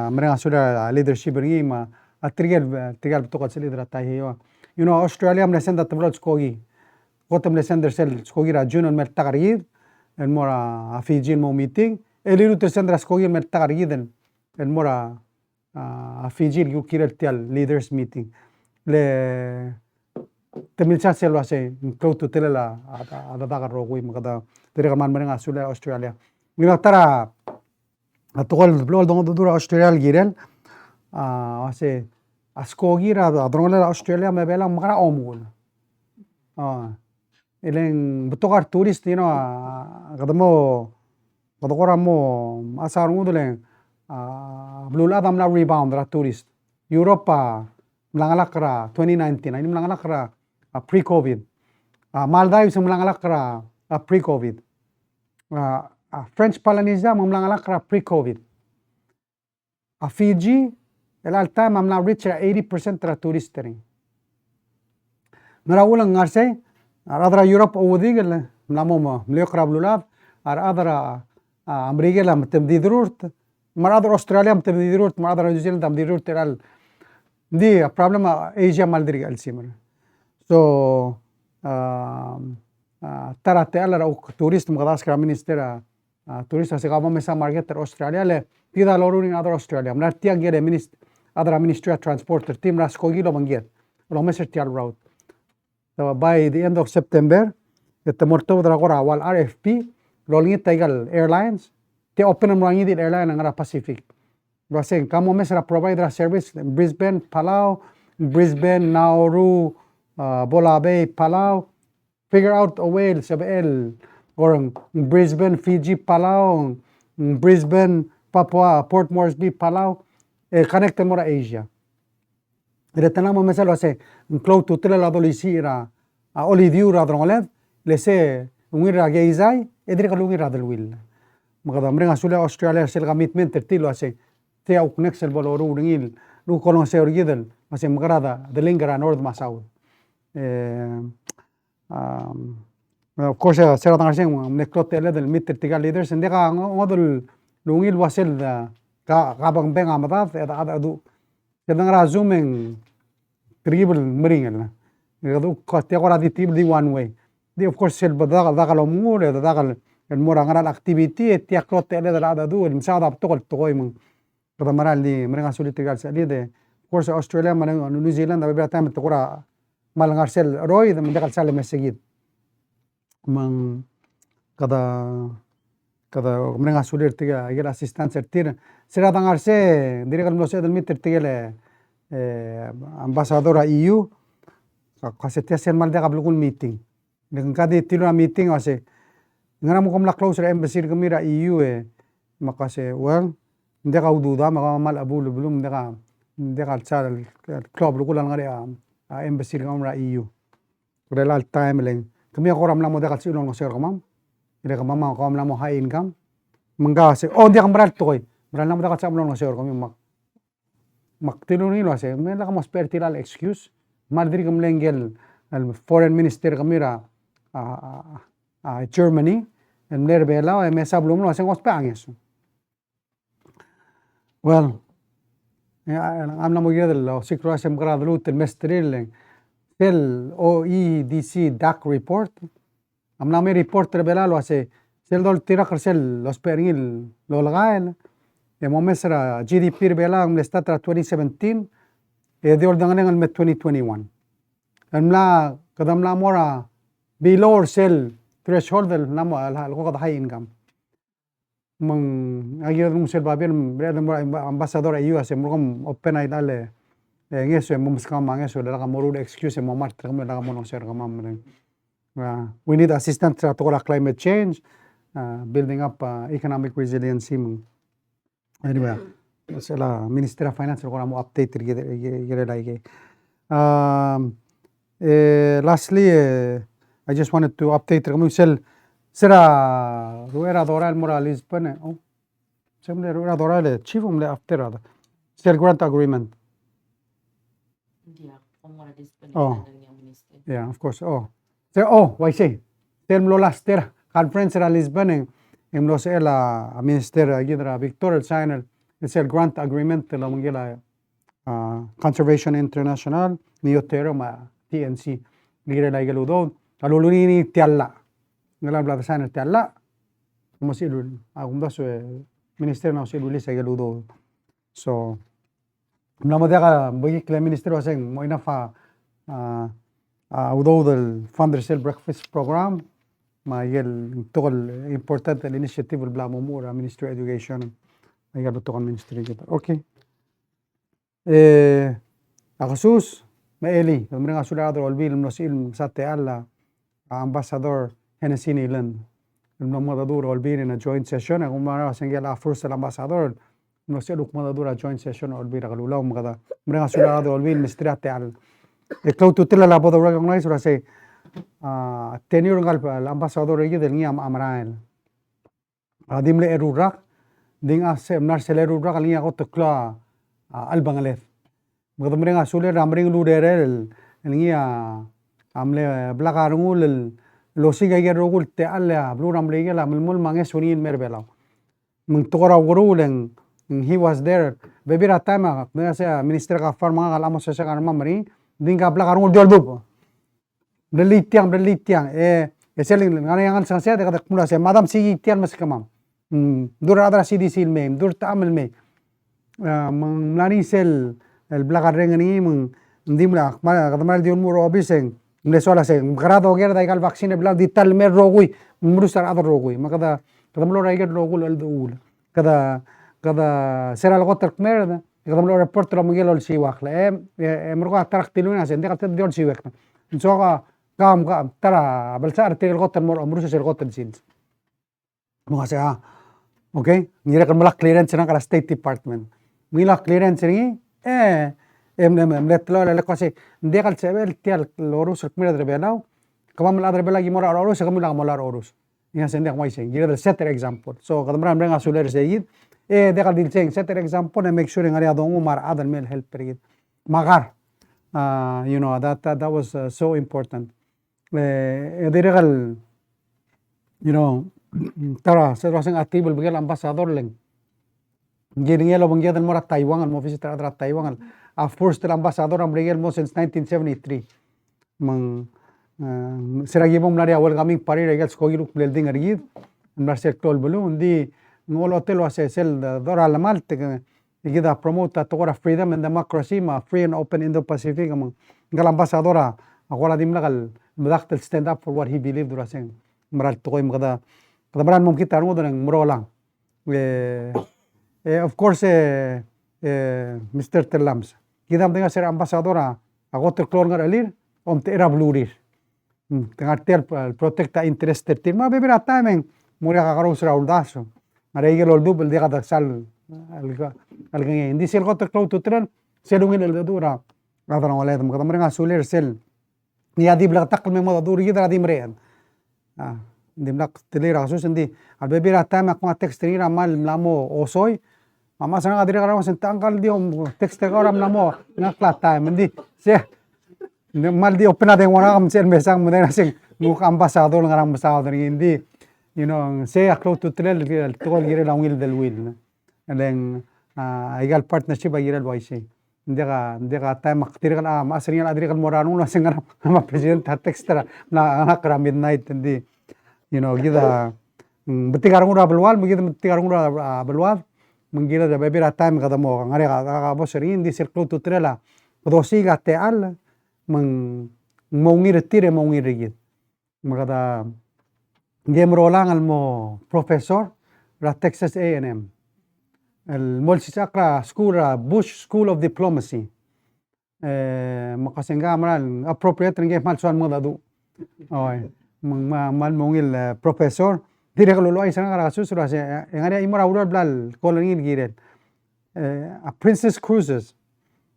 mereka sudah leadership ringi ma trigal betul sel leader tahi you know Australia mlesen dat blot skogi kotam mlesen der sel skogi rajun on merta gargid en mora Fiji mo meeting eliru tersen der skogi merta gargid en mora Fiji gu kirel tial leaders meeting le temil cha sel wase cloud to telela ada dagar rogui makada terigal man mereka sudah Australia mina tara atogol blol dong dura Australia girel ase askogira adrongle Australia me bela mara omul eleng betokar tourist you know kadamo kadoramo asar ngudule blula damla rebound ra tourist Europa mlangalakra 2019 ini mlangalakra pre covid Maldives mlangalakra pre covid French Polynesia mamlangalakra pre-COVID. Fiji, el alta mamla reach 80% tra turistering. Mera ulang ngarse, adra Europe odigel namoma mlekra blulab, adra Amerika mtemdidrurt, adra Australia mtemdidrurt, adra New Zealand mtemdidrurt teral. Di problem Asia maldiri alsimar. So tara te ala turist mgadas kra ministera turista se gama mesa market Australia le tida lorurin adra Australia mna tia gere adra ministry of transport team ras kogilo mangiet lo meser tial route so by the end of September the morto dra gora wal RFP rolling tigal airlines te open rangi di airline ngara Pacific lo sen kamo mesera provide service in Brisbane Palau Brisbane Nauru Bola Bay Palau figure out a way sabel or Brisbane, Fiji, Palau, Brisbane, Papua, Port Moresby, Palau, connect more Asia. Retanamo meselo ase cloud to tele la dolisira olidiura drongolet lese ungira geizai edrika lungira del will. Magada mrenga sule Australia sel commitment tertilo ase te au nexel bolo ru ringil ru kolong se orgidel masih magrada the lingera north masaud of course sera tangar sing nektot tele del mitter leaders ndeka ngodul lungil wasel ka kabang beng amatat ada adu kadang zooming tribal meringal adu te ora di tib di one way di of course sel badaga daga mure daga el morangal activity ti aklot tele ada adu el msada btokol toy mun kada maral di merenga sulit tigal sali de of course Australia man New Zealand da bebra time tokora malangar sel roy da mendekal sale mesegit mang kada merenga sulit tiga igel assistance tir sera tangar se direkal mlose del mitter tigele ambasadora EU kasetia sen mal deka blukul meeting dengan kadi tiluna meeting ase ngana mo komla closer embassy kamira EU makase well ndeka ududa maka mal abul bulum ndeka tsal club blukul ngari embassy kamira EU relal time leng kami koram lamo deka silon ngoser kamam ire kamam kom lamo high income mengase oh dia kamral toy meral lamo deka samlon ngoser kami mak tiluni lo ase mela kamo spertilal excuse madri kamlengel al foreign minister kamira Germany en nerbela me sablum lo ase ngos panges well amna mo yedel lo sikro ase mgrad lut el mestril el OEDC DAC report amna me report rebela lo ase sel dol tira kersel los peril lo lagael mo mesra GDP rebela mlesta tra 2017 de ordangan ngal met 2021 amla kadamla mora below sel threshold del namo al ko kada high income mang ayer nung sel babir ambassador EU ase murgam open ay dale ngeso mo muska mangeso daga moru excuse mo mart kam daga mo ser kamam we need assistance to climate change building up economic resiliency anyway sela minister of finance ko mo update gere like lastly I just wanted to update kami sera ruera doral moralis pane semle ruera doral chief umle after ada sel grant agreement yeah of course why say term laster conference ra Lisbon em lo se la minister gidra Victor el signer el grant agreement la mungela Conservation International niotero ma TNC ligre la geludo aluluni tialla ngala bla signer tialla como si agunda su minister na si luli geludo so namo daga boy que minister waseng mo ina fa udo del founder cell breakfast program ma yel tol important initiative bla momura ministry education ay galo to ministry okay akasus maeli mrenga sulado olbil nosil sate alla ambassador Hennessy Nilan no modadura olbil in a joint session ang umara sengela first ambassador no se madadura joint session olbil galulaw magada mrenga sulado olbil mistrate al eklau tutela la bodo recognize ora se tenure ngal ambassador igi del ngiam amrael adimle erurak ding ase narsele erurak alinga gotokla albangalet magada mrenga sule ramring ludere el ngia amle blakarungul losiga gerogul te alla blue ramle gela mulmul mangesunin merbelaw mung tora woruleng he was there bebira time mesa minister ka farma ngal amos sa kan mamri dinga blakarungul dolbu belitiang eseling ngana yang sang saya dekat mula saya madam si tiang mas kamam dur adra CDC mem dur tamal me mlani sel el blakareng ni ndimla kadamar diun muro obiseng mlesola se grado ger dai gal vaccine bla dital mer rogui murusar adar rogui makada kadamlo raiger rogul al dul kada seral gotter mer kadamlo report lo miguel ol si wakla mergo tarak tiluna se dekat diol si wekna soga قام ترى بالسعر تيجي الغطا مروش الغطا الجينز مو سا اوكي نيرك الملا كليرنس نقرا ستيت ديبارتمنت ميلا كليرنس ني ملتلو لا كوسي ديقال سبل تيال لوروس كمير دربلاو كمان لا دربلا يمر اوروس كميلا مولار اوروس يا سندك ماي سين يرد سيتر اكزامبل سو قدمرا مرنغا سولر سيد dekal dilceng set example na make sure ngari adong umar adan mel help perigit magar you know that was so important dekal you know tara sa rasing atibel bigel ambassador leng Giringelo banggiadan mo rat Taiwan mo visit rat Taiwan first ambassador am regel mo since 1973 mang siragibong mlaria welcoming pari regel skogiluk building argid Marcel Tol bulu undi ngol hotel wase sel dora la malte gida promote to freedom and democracy ma free and open Indo-Pacific mang gal ambassadora akola dim lagal mudaktel stand up for what he believed duraseng maral to koy kada maran mom kita ngo dan murolang of course Mr. Terlams kita dengan ser ambassadora agote klor ngar alir om te era blurir tengah tel protecta interested tim ma bebera timing muria kakaro sura uldaso Maray gel oldu bel dia kata sal alga hindi sel gote klor tutren selungin el dura kadang oleh tem kata mereka sulir sel ni adi belak takal memang duri kita adi meren dimlak telir kasus hindi al bebera time aku text teri ramal mlamo osoy Mama sana kadiri karang sentangkal dia text orang namo ngaklat time hindi siya mal di open natin wala kam sel mesang mo na sing muk ambassador ngarang ambassador hindi you know siya close to trail tol gire lang will del will and then igal partnership agire el waisi hindi ka time maktir kan masring adiri kan morano na sing ma president text na nakra midnight hindi you know gida betigarang ura belwal begitu betigarang ura belwal mengira da bebera time kada mo ngare ka boserin di circle to trela dosi ga teal mongir tire mongir git magada game rolang al mo professor ra Texas A&M el molsi sakra school Bush School of Diplomacy makasenga maral appropriate nge mal suan mo dadu oy mal mongil professor dire kalau loai sana kara susura se ngare imora urol blal kolongin giren a Princess Cruises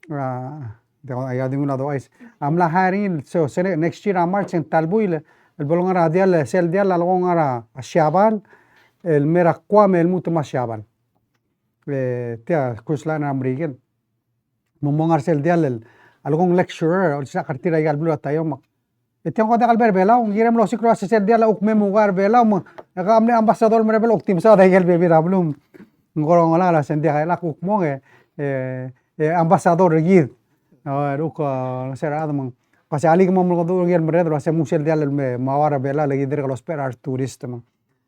ayah dinguna doais amla hiring so next year March en talbuil el bolongara dial sel dial algongara ashaban el merakwam el mutma shaban tia kuslana amrigen momongar sel dial el algong lecturer o sa kartira gal blu atayom Itiang ko dakal berbelaw, ngiram lo si cross sel dia la ukme mugar belaw mo. Amne ambassador merebel uktim sa dahil bebi rablum. Ngorong la sendia kay lak ukmo ambassador gid. Ruk sera adamang kasi ali mo mo do ngir meredro sa musel dia me mawara bela lagi dir los per tourist mo.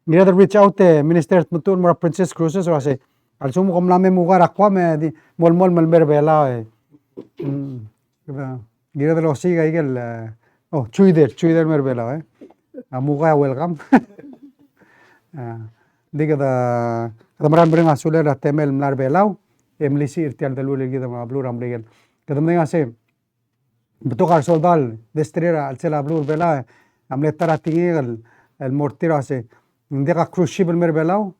Ngira reach out minister mutun mo Princess Cruises o ase al sumo kom lame mugar akwa me di mol mel berbela ngira lo siga igel Oh, cuider merbela muga welcome diga da maran bring asule da temel mlar belau emlisi irtial da lule gida ma blur amregen kadam ne ase betokar soldal destrera al sela blur bela amle taratingel el mortiro ase diga crucible merbelau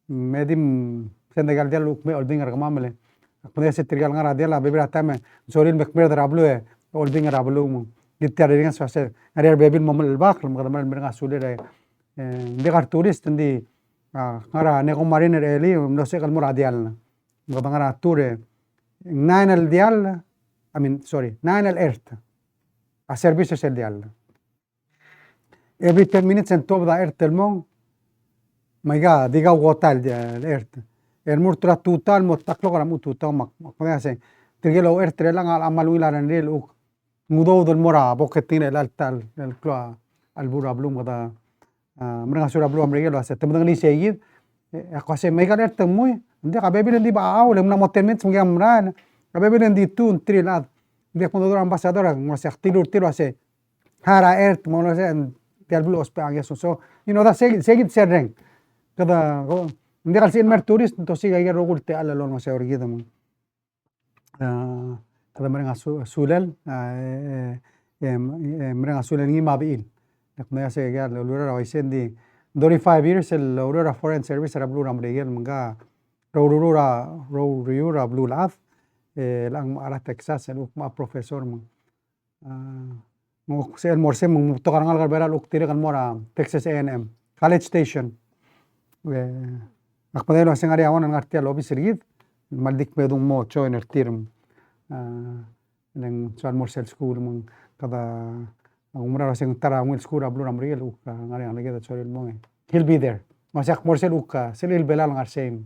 medim sendegal dia luk me oldingar kamamle apne se trigal ngara dia la bebra tame sorin mekmer da rablu oldingar rablu Gitiar dengan suasana, ada bebin momen lebak, kalau mereka mereka sudah dekar turis tadi, ngara neko mariner eli, mendosek kalau muradial, mereka ngara tour, nine el dial, nine el earth, a services el dial. Every 10 minutes en top da earth el mong, maiga diga hotel el earth, el murtura total motaklo kara mututa mak, makanya se, tigelo earth relang amaluilan rel mudo del mora boketin el altal el klo al bura blum kada mereka sura blum regelo ase temen ni segid ako ase mega ler temuy ndi ka bebel ndi ba aw le mna motelmet sumga mran ka bebel ndi tun trilad ndi ko do ambassador mo se tilur tiro ase hara ert mo no se tel blu ospa ya so you know da segid sereng kada ndi kal sin mer tourist to siga iga rogulte ala lon mo se orgida mo kada mereka sulel mereka sulel ngi mabil nakmaya se gar lura waisen di 35 years el lura foreign service ra blura mregel mga rura blue laf lang ara Texas el ma profesor mo sel morse mo to karangal beral uktire kan mora Texas A&M college station Akpadelo sengari awan ngartia lobby sirgid maldik medung mo cho en ertirm neng soal morsel school mung kada umra seng tara ngil school ablu ramriel ukka ngari anage da choril mo he'll be there masak morsel ukka selil belal ngar same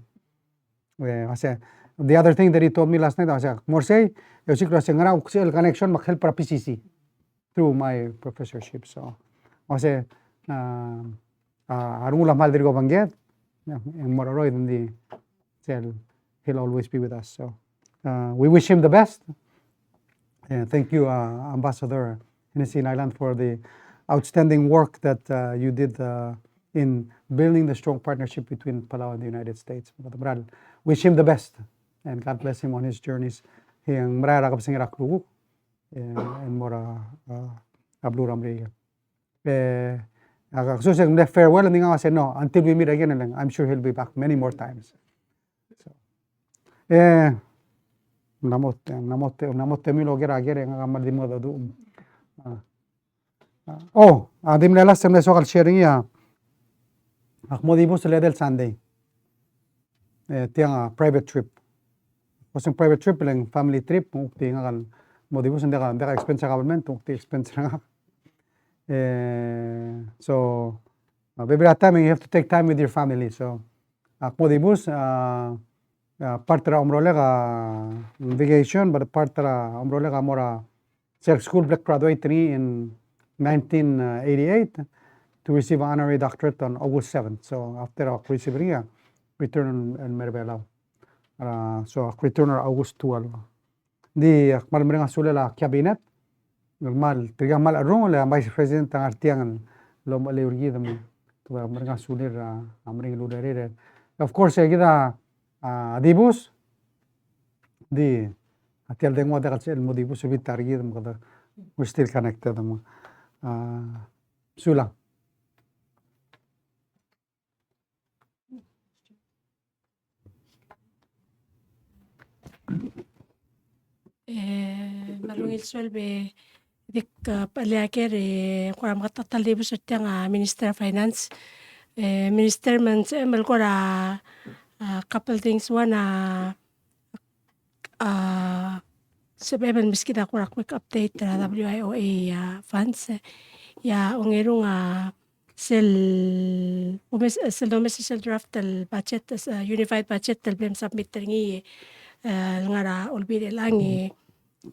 the other thing that he told me last night was morsel yosik rasengara uksel connection mak help para PCC through my professorship so ose arungula mal dirgo banget and mororoy in the cell he'll always be with us so we wish him the best. And thank you, Ambassador Hennessy Island, for the outstanding work that you did in building the strong partnership between Palau and the United States. Wish him the best, and God bless him on his journeys. Hiyang marara kap sing raklugu, and mora ablu ramri. Susig farewell, and I said no until we meet again. And I'm sure he'll be back many more times. So, namotte milo gera nga mal dimo da du adim lela semle sokal sharing ya akmodi bus ledel Sunday tiang private trip wasang private trip lang family trip ukti nga kan modi bus ndeka expense government ukti expense nga so every time you have to take time with your family so akmodi bus partera umrolega vacation, but partera umrolega mora self school black graduate in 1988 to receive an honorary doctorate on August 7th. So after a receiving return and merbela. So return on August 12. Di akmal meringa sulela cabinet normal tiga mal arung le vice president ang artiangan lom aleurgi dami to meringa sulir amring ludere. Of course kita adibus di atial dengwa da kalsel modibus subit targi dam kada we're still connected dam sulang Malungil swelbe dik paliaker kuram katatal dibus tiang Minister of Finance Minister man melkora couple things one sebeban miskita kurak quick update WIOA funds ya ongerung sel domestic draft del budget unified budget del blem submit ngi ngara olbide langi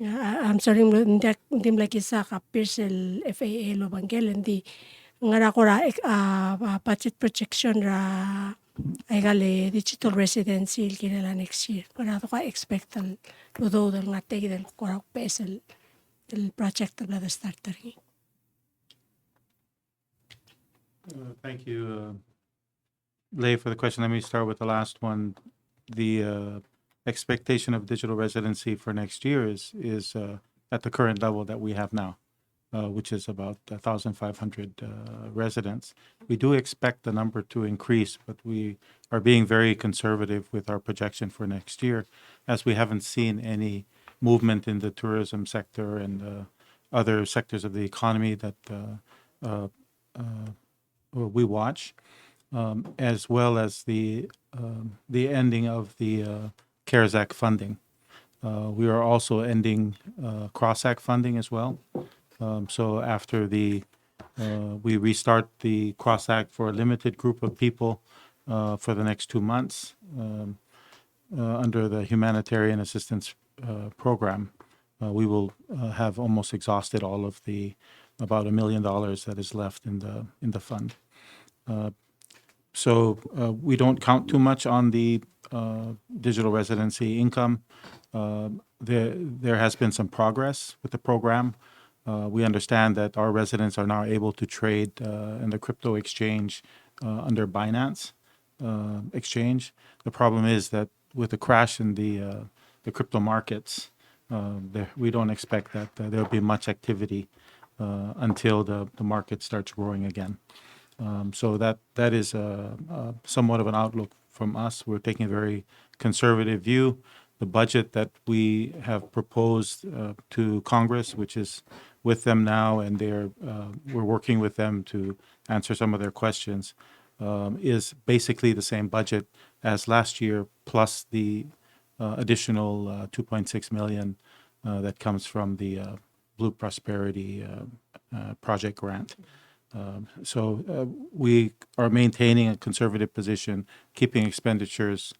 I'm sorry ndim lagi sa kapir sel FAA lo bangel ndi ngara kora budget projection ra Aigale digital residency kinela next year. Para to ka expect al ludo del ngate del korang pesel el project del starter. Thank you, Lei, for the question. Let me start with the last one. The expectation of digital residency for next year is at the current level that we have now, which is about 1,500 residents. We do expect the number to increase, but we are being very conservative with our projection for next year, as we haven't seen any movement in the tourism sector and other sectors of the economy that we watch, as well as the ending of the CARES Act funding. We are also ending Cross-Act funding as well. So after we restart the Cross-Act for a limited group of people for the next 2 months under the Humanitarian Assistance Program, we will have almost exhausted all of the about $1 million that is left in the fund. So we don't count too much on the digital residency income. There has been some progress with the program. We understand that our residents are now able to trade in the crypto exchange under Binance exchange. The problem is that with the crash in the crypto markets, we don't expect that there'll be much activity until the market starts growing again. So that is somewhat of an outlook from us. We're taking a very conservative view. The budget that we have proposed to Congress, which is with them now, and we're working with them to answer some of their questions, is basically the same budget as last year, plus the additional 2.6 million that comes from the Blue Prosperity project grant. So we are maintaining a conservative position, keeping expenditures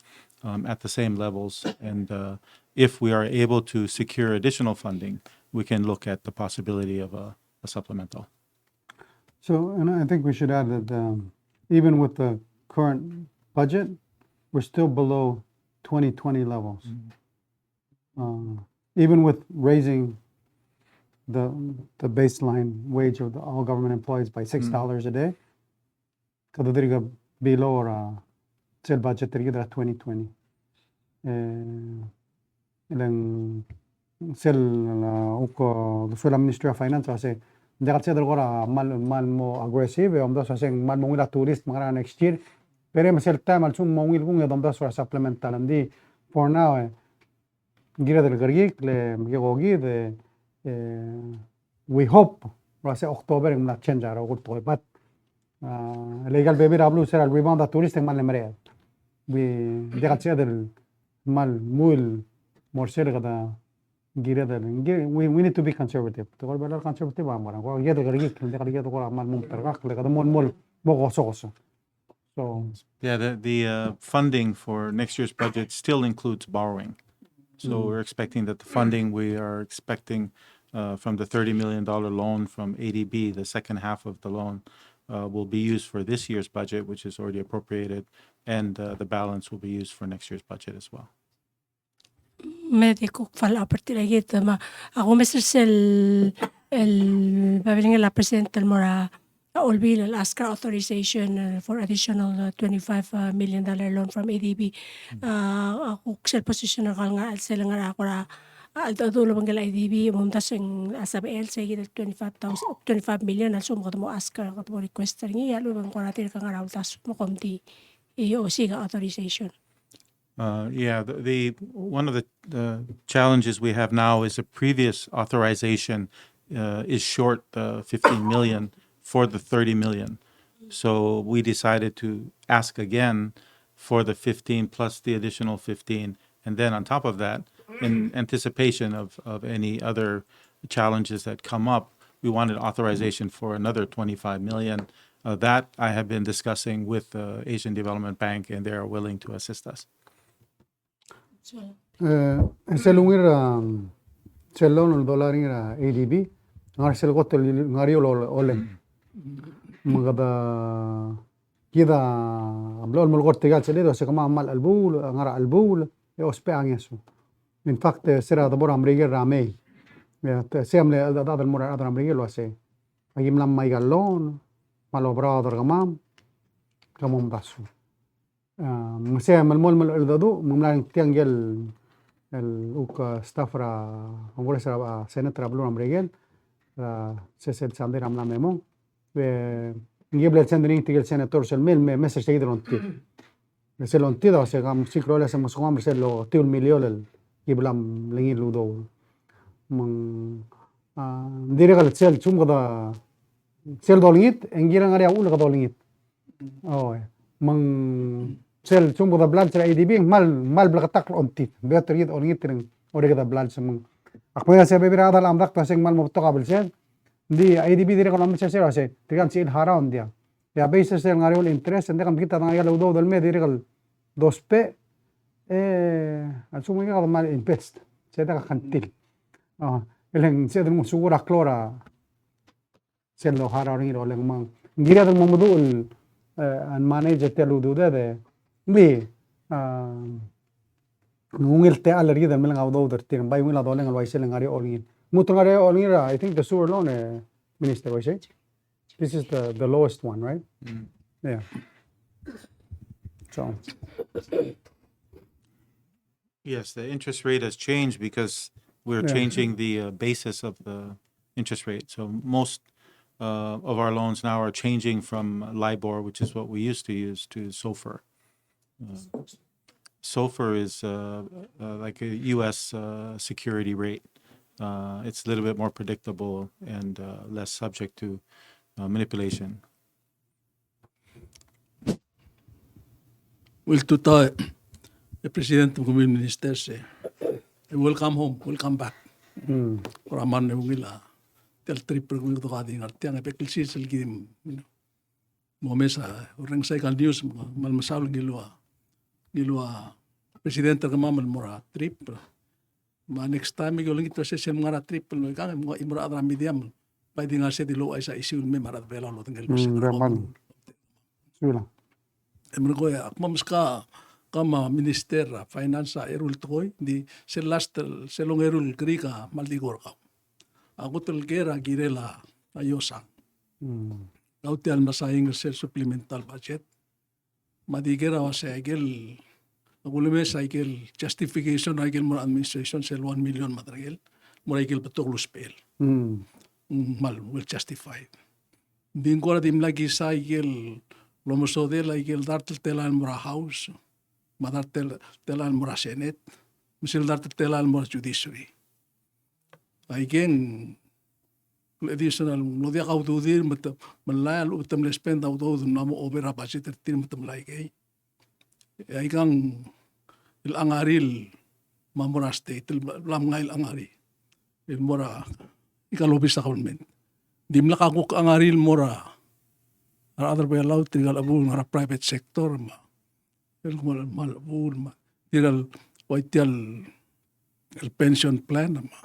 at the same levels. And if we are able to secure additional funding, we can look at the possibility of a supplemental. So, and I think we should add that even with the current budget, we're still below 2020 levels. Even with raising the baseline wage of all government employees by $6 a day, kada diri ka below sel budget diri ka 2020. Ilang sel uko the Ministry of Finance kasi jakat sa dalawa mal mo aggressive om das kasi mal mo ila tourist mga next year pero masel time al sum mo ngil kung yadom das for supplemental and for now gira del gargik le mgigogi de we hope rasa October na change ara ko to but legal baby rablu sel rebound da tourist mal lemre we jakat sa del mal mul morsel kada gira del we need to be conservative to go better conservative amara ko gira del gargik le gargik ko mal mum tergak le kada mol mo goso so Yeah, the funding for next year's budget still includes borrowing. So we're expecting that the funding we are expecting from the $30 million loan from ADB, the second half of the loan, will be used for this year's budget, which is already appropriated, and the balance will be used for next year's budget as well. Medico falla partiragit ma ako Mr. El babili nga la present mora olbil al ask authorization for additional $25 million loan from ADB. Ako sel position nga al sel nga ako ra al dulo bang ADB mumtas ang asabel sa gid 25 million al sum mo ask ka mo request ringi alo bang koratir ka nga rawtas mo komti o siga authorization. Yeah, the one of the challenges we have now is the previous authorization is short 15 million for the 30 million. So we decided to ask again for the 15 plus the additional 15. And then on top of that, in anticipation of any other challenges that come up, we wanted authorization for another 25 million. That I have been discussing with the Asian Development Bank, and they are willing to assist us. selungir selon $1 ADB ngar sel got ngari ole magada kida ablol mulgot tigal selido se kama mal albul ngara albul e ospe angesu in fact sera da bor amrige ramei ya semle da dal mura da amrige lo ase agim lam mai gallon malo brother gamam kamum basu مساء المول الدادو مملان تيانجل الوك ستافرا هنقول سنترا بلون امريكان سيسل ساندير عملا ميمون نجيب للسندرين تيجي سنتور سلميل مسج تيجي لونتي سلونتي ده سيغام سيكرو لا سمسوام سلو تيول مليون يجيب لهم لين لودو من ديرغال سيل ثم غدا سيل دوليت انجيران غاري اول غدوليت من sel sumbo da blood sa ADB mal blakatak ontit better yet on yitring ore da blood sa mung akmoya se bebira da lam dak paseng mal mobto kabel sel di ADB dire kolam se sel ase tigan sil hara on dia ya base sel ngariol interest ende kam kita tanga yalo do dal me dire kal dospe al sumo ga mal invest se da kantil eleng se dum sugura klora sel lo hara ri ro leng mang ngira dal momodul and manage telu do de bi ngungil te alergi da mel ngawdo der tin bay wila do lengal waisel ngari olgin mutungare olgira I think the sewer loan minister was it this is the lowest one right yeah so Yes, the interest rate has changed because we're changing the basis of the interest rate. So most of our loans now are changing from LIBOR, which is what we used to use, to SOFR. SOFR is like a U.S. Security rate. It's a little bit more predictable and less subject to manipulation. Well, tuta president ng Community Ministers welcome home, welcome back. Kuraman na wila tel trip pergu to kadi ngartiang epekilsi selgim mo mesa orang sa ikal news mal masal gilwa presidente ka mamal mora trip ma next time igol ngit sa sem ngara trip lo kang mo imra adra medium pwede nga sa dilo ay sa issue me marat bela lo tinggal Berman. Sula. Emre ko ya akmams ka kama minister finance erul toy di selong erul krika maldigor ka ako telgera girela ayosang Lautial masahing sa supplemental budget madigera wa sa igel agulme sa igel justification igel mo administration sel 1 million matragel mo igel patok luspel mal will justify din ko dim lagi sa igel lomosodel igel dartel telan mora house madartel telan mora senate misil dartel telan mora judiciary aigen additional lo dia kau tu dir malaya lu tam le spend au tu namo obera budget tin matam lai gay aigang il angaril mamora state lam ngail angari il mora ikalobi sa government dimla ka ko angaril mora other way allowed trigal abu ngara private sector ma el mal abu ma trigal waitial el pension plan ma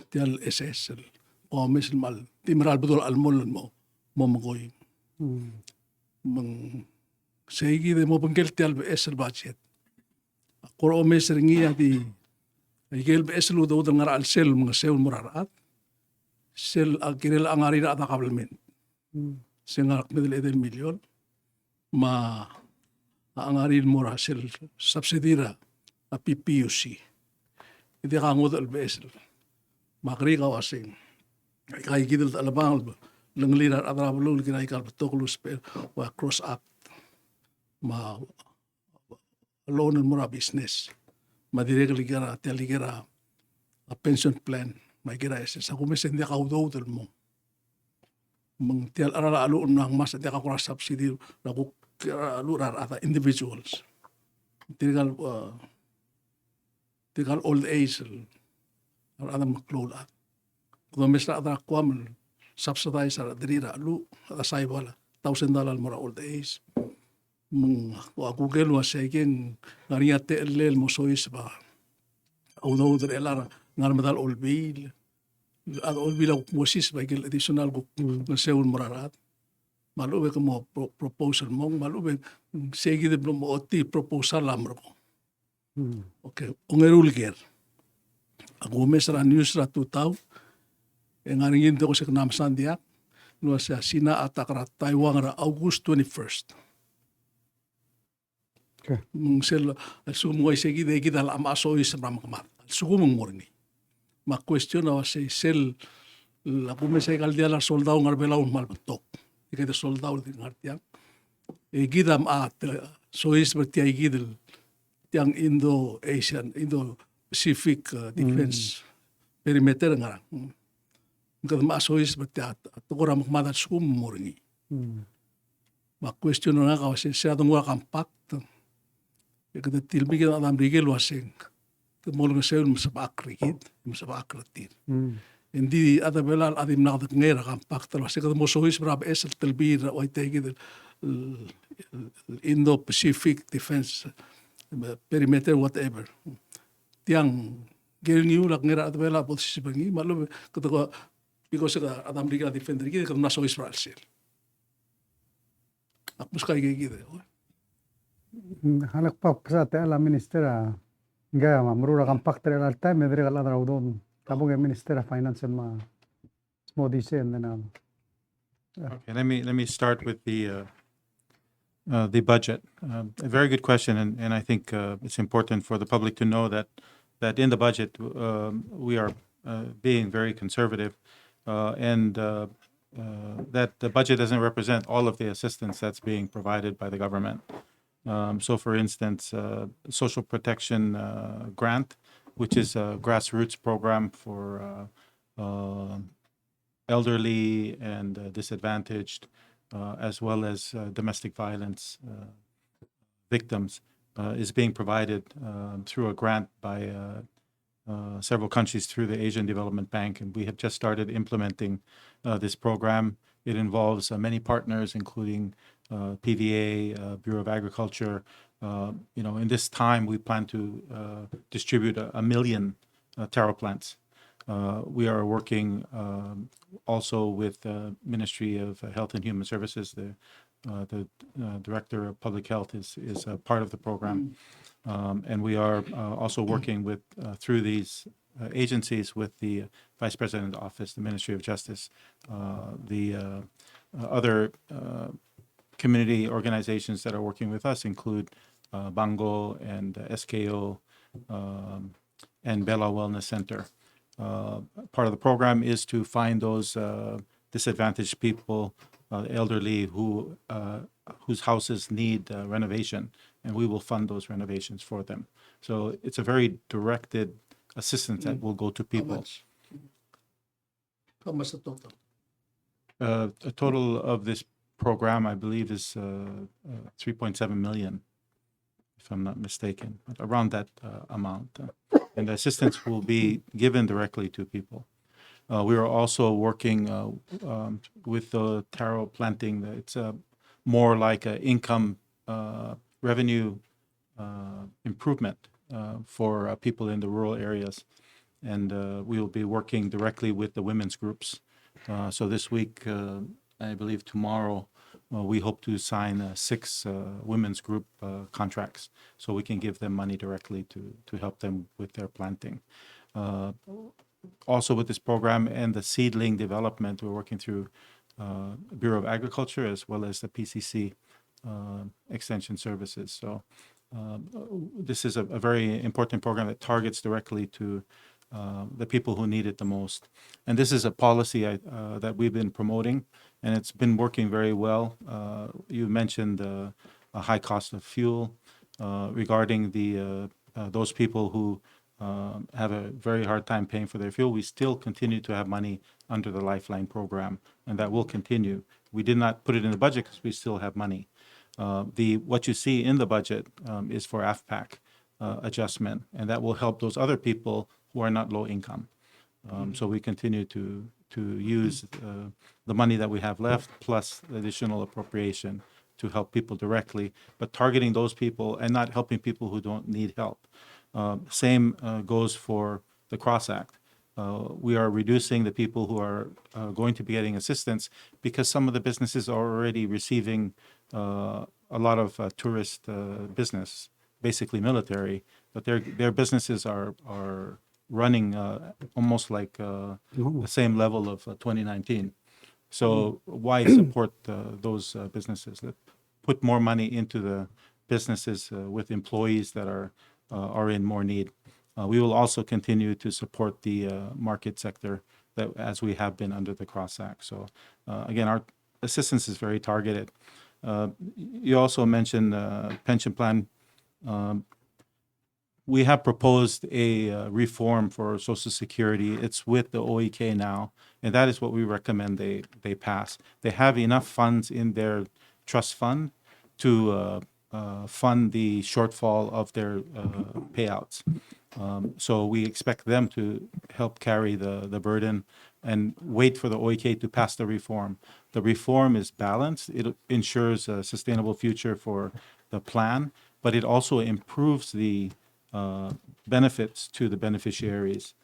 tial SS o mis mal timral betul almol mo magoy mang segi de mo bangkel tial SS budget ko o mes ringi ati igel SS lu do ngara al sel mga sel murarat sel agirel angari na ata kabelmen singarak medel edel milyon ma angari mura sel subsidira a PPUC iti kangod al BSL makri ka wasing kay gidel talabang langlirar atrabulul kinay kal patoklus wa cross up ma loan mura business madirek ligara teligara a pension plan may gira ese sa kumisen dia kaudo del mo mang tial arala alu nang mas dia ka cross subsidy lagu lurar ata individuals tigal old age ada maklola kung mesra ada kwam subsidize ara dirira lu ada sai wala $1,000 mora old age Google wa segen ngaria te lel mo sois ba audo der elar ngar medal olbil ad olbil mo sis ba gel additional go seul morarat malu be mo proposal mo malu be segi de mo oti proposal amro okay ungerul ger ako mesra news ra tutaw ngaringin ko sa namsan dia no sa sina atakra Taiwan ra August 21st Okay. Sel sumo segi de gidal amaso is ramakamat sugumong morni ma question na say sel la kumesa kal dia la soldado ngarbelaw malbatok ikay de soldado din ngartiang gidam at so is berti ay gidel tiang Indo-Pacific defense perimeter nga ngad masois berti at tukura makmadan sugumong morni ma question na ka kasi siya tungwa kampak kada tilbi kita adam rigel waseng molong seul masabakrit masabakritin hindi ada belal adim nakad ngera kampak tal waseng kada mosohis brab esel tilbi ra way tegi Indo-Pacific defense perimeter whatever tiang gelniu lak ngera ada belal posisi bangi malu kada because adam rigel defender kita kada masohis bral sel akmus kay gigide Halak pa sa te ala ministera nga mamrura kampak tre al time medre kala draw don tabo ge ministera finance ma smo dice and then Okay, let me start with the budget. A very good question, and I think it's important for the public to know that in the budget we are being very conservative, and that the budget doesn't represent all of the assistance that's being provided by the government. So, for instance, social protection grant, which is a grassroots program for elderly and disadvantaged as well as domestic violence victims, is being provided through a grant by several countries through the Asian Development Bank, and we have just started implementing this program. It involves many partners, including PVA, Bureau of Agriculture. In this time, we plan to distribute 1 million taro plants. We are working also with the Ministry of Health and Human Services. The Director of Public Health is a part of the program. And we are also working with through these agencies with the Vice President's Office, the Ministry of Justice, the other community organizations that are working with us include Bango and SKO and Bella Wellness Center. Part of the program is to find those disadvantaged people, elderly whose houses need renovation, and we will fund those renovations for them. So it's a very directed assistance that will go to How people. much? How much the total? A total of this program, I believe, is 3.7 million, if I'm not mistaken, around that amount. And the assistance will be given directly to people. We are also working with the taro planting. It's more like an income revenue improvement for people in the rural areas. And we will be working directly with the women's groups. So this week, I believe tomorrow, we hope to sign 6 women's group contracts, so we can give them money directly to help them with their planting. Also with this program and the seedling development, we're working through Bureau of Agriculture as well as the PCC extension services. So this is a very important program that targets directly to the people who need it the most. And this is a policy that we've been promoting, and it's been working very well. You mentioned a high cost of fuel. Regarding those people who have a very hard time paying for their fuel, we still continue to have money under the Lifeline program, and that will continue. We did not put it in the budget because we still have money. What you see in the budget is for AFPAC adjustment, and that will help those other people who are not low income. So we continue to use the money that we have left plus additional appropriation to help people directly, but targeting those people and not helping people who don't need help. Same goes for the CROSS Act. We are reducing the people who are going to be getting assistance because some of the businesses are already receiving a lot of tourist business, basically military, but their businesses are running almost like the same level of 2019. So why support those businesses? Put more money into the businesses with employees that are in more need. We will also continue to support the market sector as we have been under the CROSS Act. So again, our assistance is very targeted. You also mentioned pension plan. We have proposed a reform for Social Security. It's with the OEK now, and that is what we recommend they pass. They have enough funds in their trust fund to fund the shortfall of their payouts. So we expect them to help carry the burden and wait for the OEK to pass the reform. The reform is balanced. It ensures a sustainable future for the plan, but it also improves the benefits to the beneficiaries.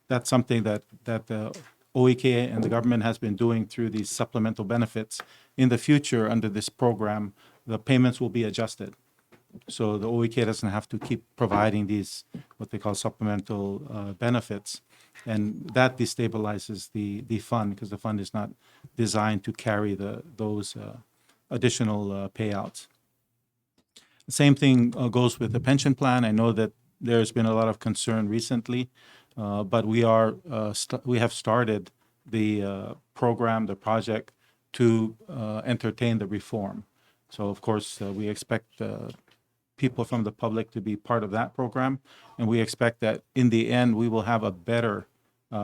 That's something that the OEK and the government has been doing through these supplemental benefits. In the future, under this program, the payments will be adjusted. So the OEK doesn't have to keep providing these, what they call supplemental benefits. And that destabilizes the fund because the fund is not designed to carry those additional payouts. The same thing goes with the pension plan. I know that there's been a lot of concern recently, but we have started the program, the project to entertain the reform. So of course, we expect people from the public to be part of that program, and we expect that in the end we will have a better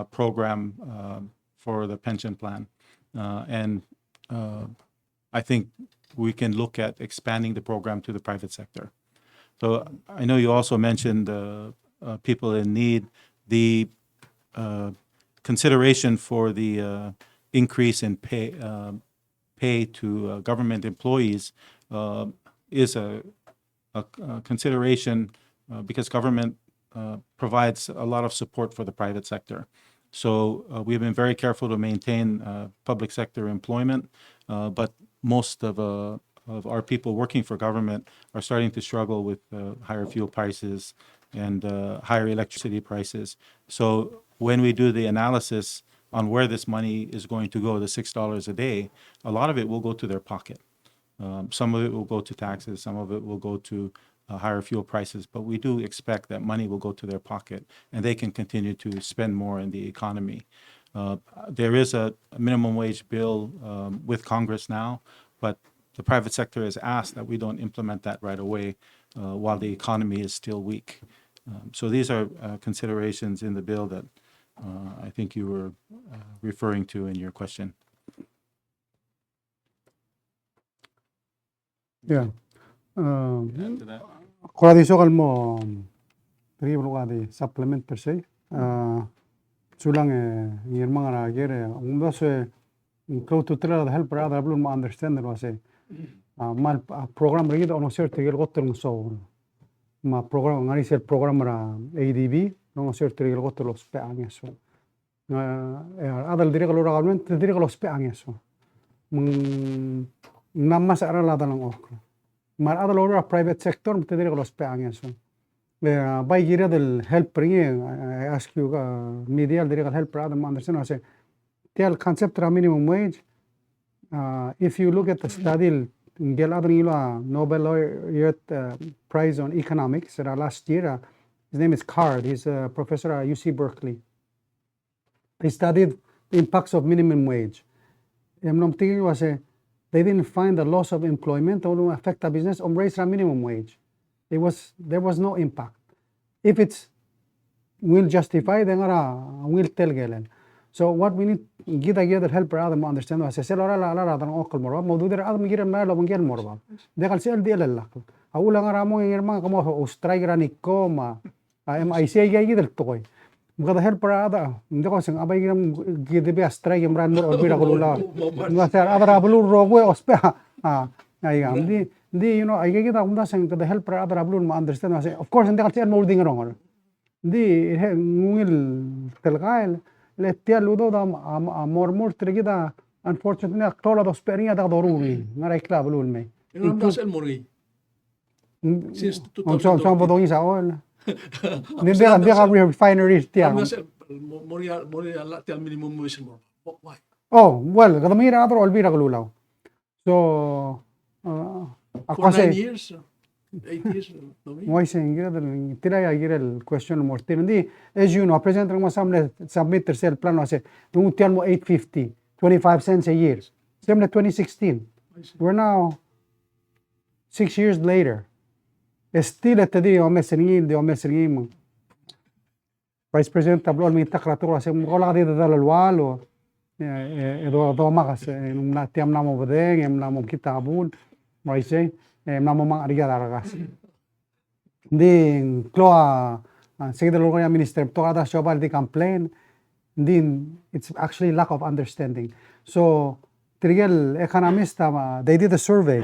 program for the pension plan. And I think we can look at expanding the program to the private sector. So I know you also mentioned people in need. The consideration for the increase in pay to government employees is a consideration because government provides a lot of support for the private sector. So we've been very careful to maintain public sector employment, but most of our people working for government are starting to struggle with higher fuel prices and higher electricity prices. So when we do the analysis on where this money is going to go, the $6 a day, a lot of it will go to their pocket. Some of it will go to taxes, some of it will go to higher fuel prices, but we do expect that money will go to their pocket and they can continue to spend more in the economy. There is a minimum wage bill with Congress now, but the private sector has asked that we don't implement that right away while the economy is still weak. So these are considerations in the bill that I think you were referring to in your question. Yeah. Add to that? Quradi sogal mo taqriban qadi supplement per se. Sulang ngir mangara gere umdase close to tell the helper other blue ma understand was a mal program rigid on certain gel gotter so ma program ngari ser program ra ADB no certain gel gotter los pe angeso. Adal dire kalau realmente dire kalau pe angeso. Nammas ara la dalang okra. Mar adal ora private sector mte dire kalau pe angeso. By gira del help bringing I ask you media dire help rather understand I say tell concept ra minimum wage if you look at the study gel adrila Nobel laureate prize on economics last year his name is Card he's a professor at UC Berkeley he studied the impacts of minimum wage was they didn't find the loss of employment or affect the business on raise ra minimum wage there was no impact. If it's will justify, then will tell gelen. So what we need gida help rather mo understand was say la dan okol morba mo do der adam gira ma lo ngel morba. De kal sel diel la. Awula nga ramo ngir ma kamo australia ni koma. MIC ga gidel toy. Mga help rather hindi ko sing abay gida be australia mran mo orbira ko la. Nga sir adara bulu rogwe ospe ay amdi you know I get that saying the help other abulun ma understand I say of course and they are molding wrong di ngil telgael le tialudo da mormor trigida unfortunately tola dos peria da dorumi ngara ikla abulun me Inamdas el mori. Since so 2012. bodong isa ol they have refineries tiang Inamdas el mori ala tial minimum wage mo. Why? oh well kadamira other olbira glulaw so For 9 years, 8 years. Why saying tira el question more as you know President Ramos submit their plan was do tell mo 850 25 cents a year same like 2016 we're now 6 years later still at the day o mesringin mo Vice President tablo mi takratura se mo la de dal walo do magas nung natiam namo bedeng em namo kitabun I say namo mang ariga daragas din kloa sige the local minister to ada shobal di complain din it's actually lack of understanding so trigel economist they did a survey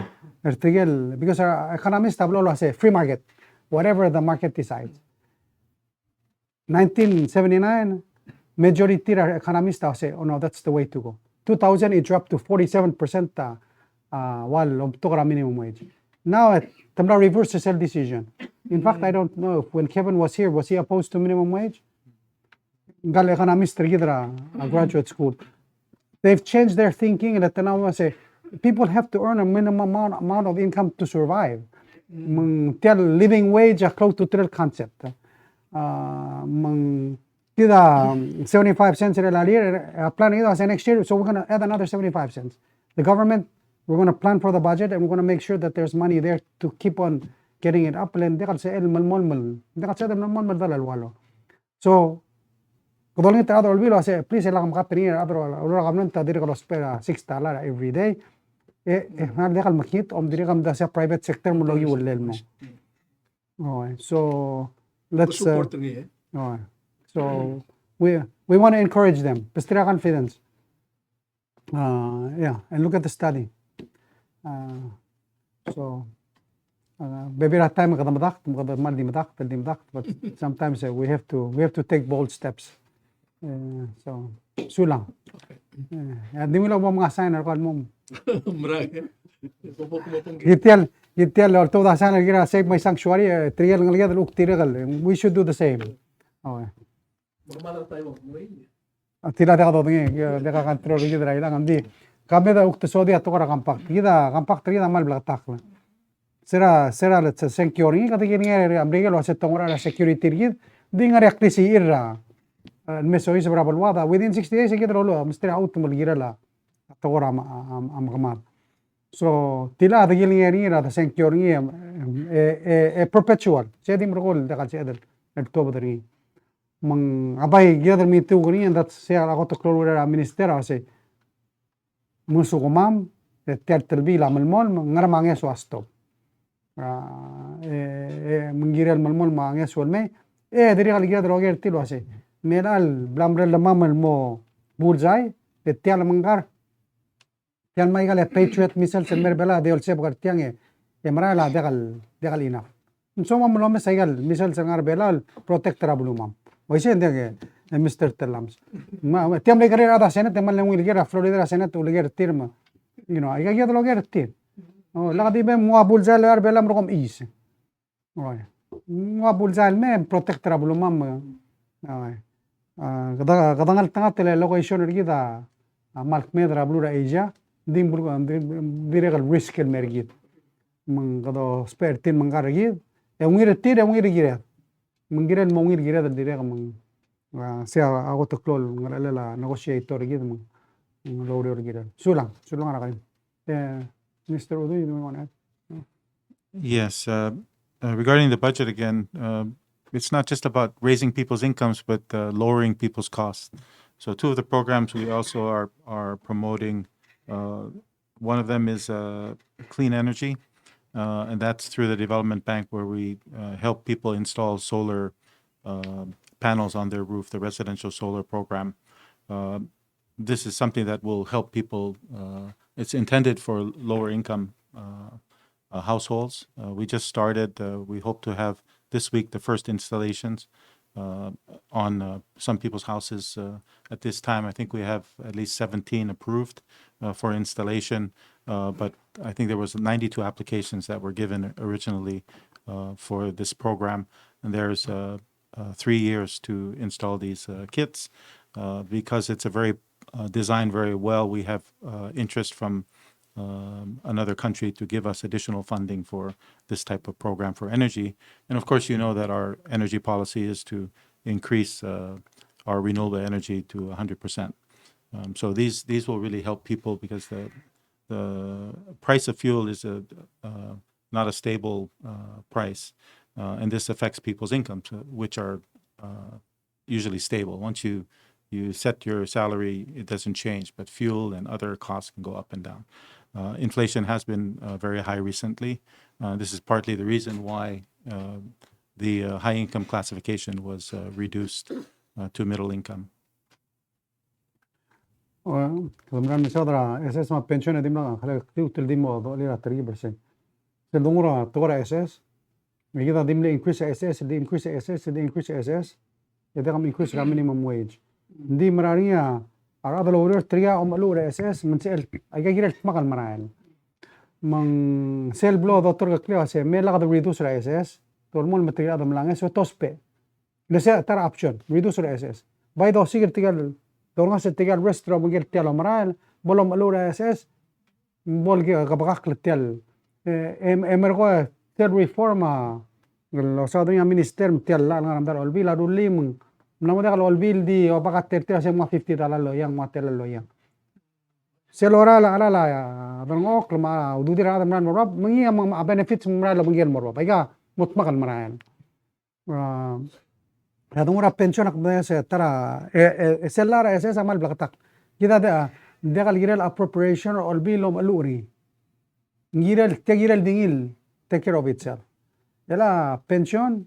trigel because economist tablo say free market whatever the market decides 1979 majority economists say oh no that's the way to go 2000 it dropped to 47% while to minimum wage. Now, Tamra reversed the decision. In fact, I don't know if when Kevin was here, was he opposed to minimum wage? Gal economist a graduate school. They've changed their thinking and now say people have to earn a minimum amount of income to survive. Tell living wage a close to trill concept. 75 cents in a year, planning next year, so we're going to add another 75 cents. The government we're going to plan for the budget and we're going to make sure that there's money there to keep on getting it up. So, please $6 every day. هنا دخل مكيت أم دري قام ده سا private sector mo logi ولا المو. Okay, so let's Support nga okay. So we want to encourage them. Pestira confidence. Yeah, and look at the study. So maybe that time kada madakt, kada mal di madakt, but sometimes we have to take bold steps. So sulang. Di mo lang mo mga sign or mo. Marami. Yitel or to the sign gira save my sanctuary. Trial ngalagad look tiragal. We should do the same. Okay. Normal tayo. Tila deka to ngi deka control gid rai lang amdi. Kami da ukte sodi ato kara kampak. Kampak trida mal blatak. Sera let's security kata gini amriga lo se tongora la security gid. Dinga reaktisi irra. المسوي سبرا بالواضع within 60 days يقدروا له مستري اوت ملغيره لا تورا ام كمان so تلا هذا يلي هذا سنكيورني perpetual سيدي مرقول دخل سيدل التوبدري من اباي يقدر ميتو غني اند سير اغوت كلور مينستر اسي مسو غمام ترتلبي لا ملمول غير ما نيسو استو من غير الملمول ما نيسو المي دري قال يقدر غير تلو اسي Meral blambrel mamal mo bullseye tial mangar tial mai gale patriot missile se merbela de olse bgar tiange emrala degal ina soma mo me saigal missile se ngar belal protector abulumam oise ndege Mr. Telams ma tiam le gare ada senate mal le ngir Florida senate uliger tirma aiga yad loger tir la di be mo bullseye lar belam rokom is mo bullseye me protector abulumam kadang tanga tele location ergida malk medra blura asia dim bulgo diregal risk el mergid man kado spare tin mangar gid ngir tir ngir gira mangire mongir gira direga man se ago to klol ngala negotiator gid man lawder gira sulang ara kain Mr. Udo you want to add? Yes, regarding the budget again, it's not just about raising people's incomes, but lowering people's costs. So two of the programs we also are promoting, one of them is clean energy, and that's through the Development Bank, where we help people install solar panels on their roof, the residential solar program. This is something that will help people. It's intended for lower income households. We just started. We hope to have this week the first installations on some people's houses. At this time, I think we have at least 17 approved for installation, but I think there was 92 applications that were given originally for this program, and there's 3 years to install these kits. Because it's a very designed very well, we have interest from another country to give us additional funding for this type of program for energy. And of course, you know that our energy policy is to increase our renewable energy to 100%. So these will really help people because the price of fuel is not a stable price, and this affects people's incomes, which are usually stable. Once you set your salary, it doesn't change, but fuel and other costs can go up and down. Inflation has been very high recently. This is partly the reason why the high income classification was reduced to middle income. Kemudian misalnya SS mah pensiunnya dimana kalau tiutil dimo dollar 3%. Sedungura tora SS, kita dimle increase SS, di increase SS, di increase SS, jadi kami increase minimum wage. Di merania ada lawyer tria lawyer SS mensel aga giret makal marayan mang sel blow doctor ka se me la reduce SS tormol material adam lang so tospe lese tar option reduce SS by do sigir tigal dornga se tigal restro mugel tialo marayan bolom lawyer SS bol ka bakak tel emergo tel reforma lo sa do minister tel la ngam dar olbi la rulim Namo de kalau bil di o pakat terti ase mo 50 dala lo yang mo tel lo yang. Selora la ala ya bangok ma ududi ra man mo mangi ang benefits mo ra lo mangel mo ro. Paiga mutmakan marayan. Ya dong ora pension ak se tara sellara ese samal blakatak. Kita de kal girel appropriation or bil lo maluri. Girel dingil take care of itself. Ela pension,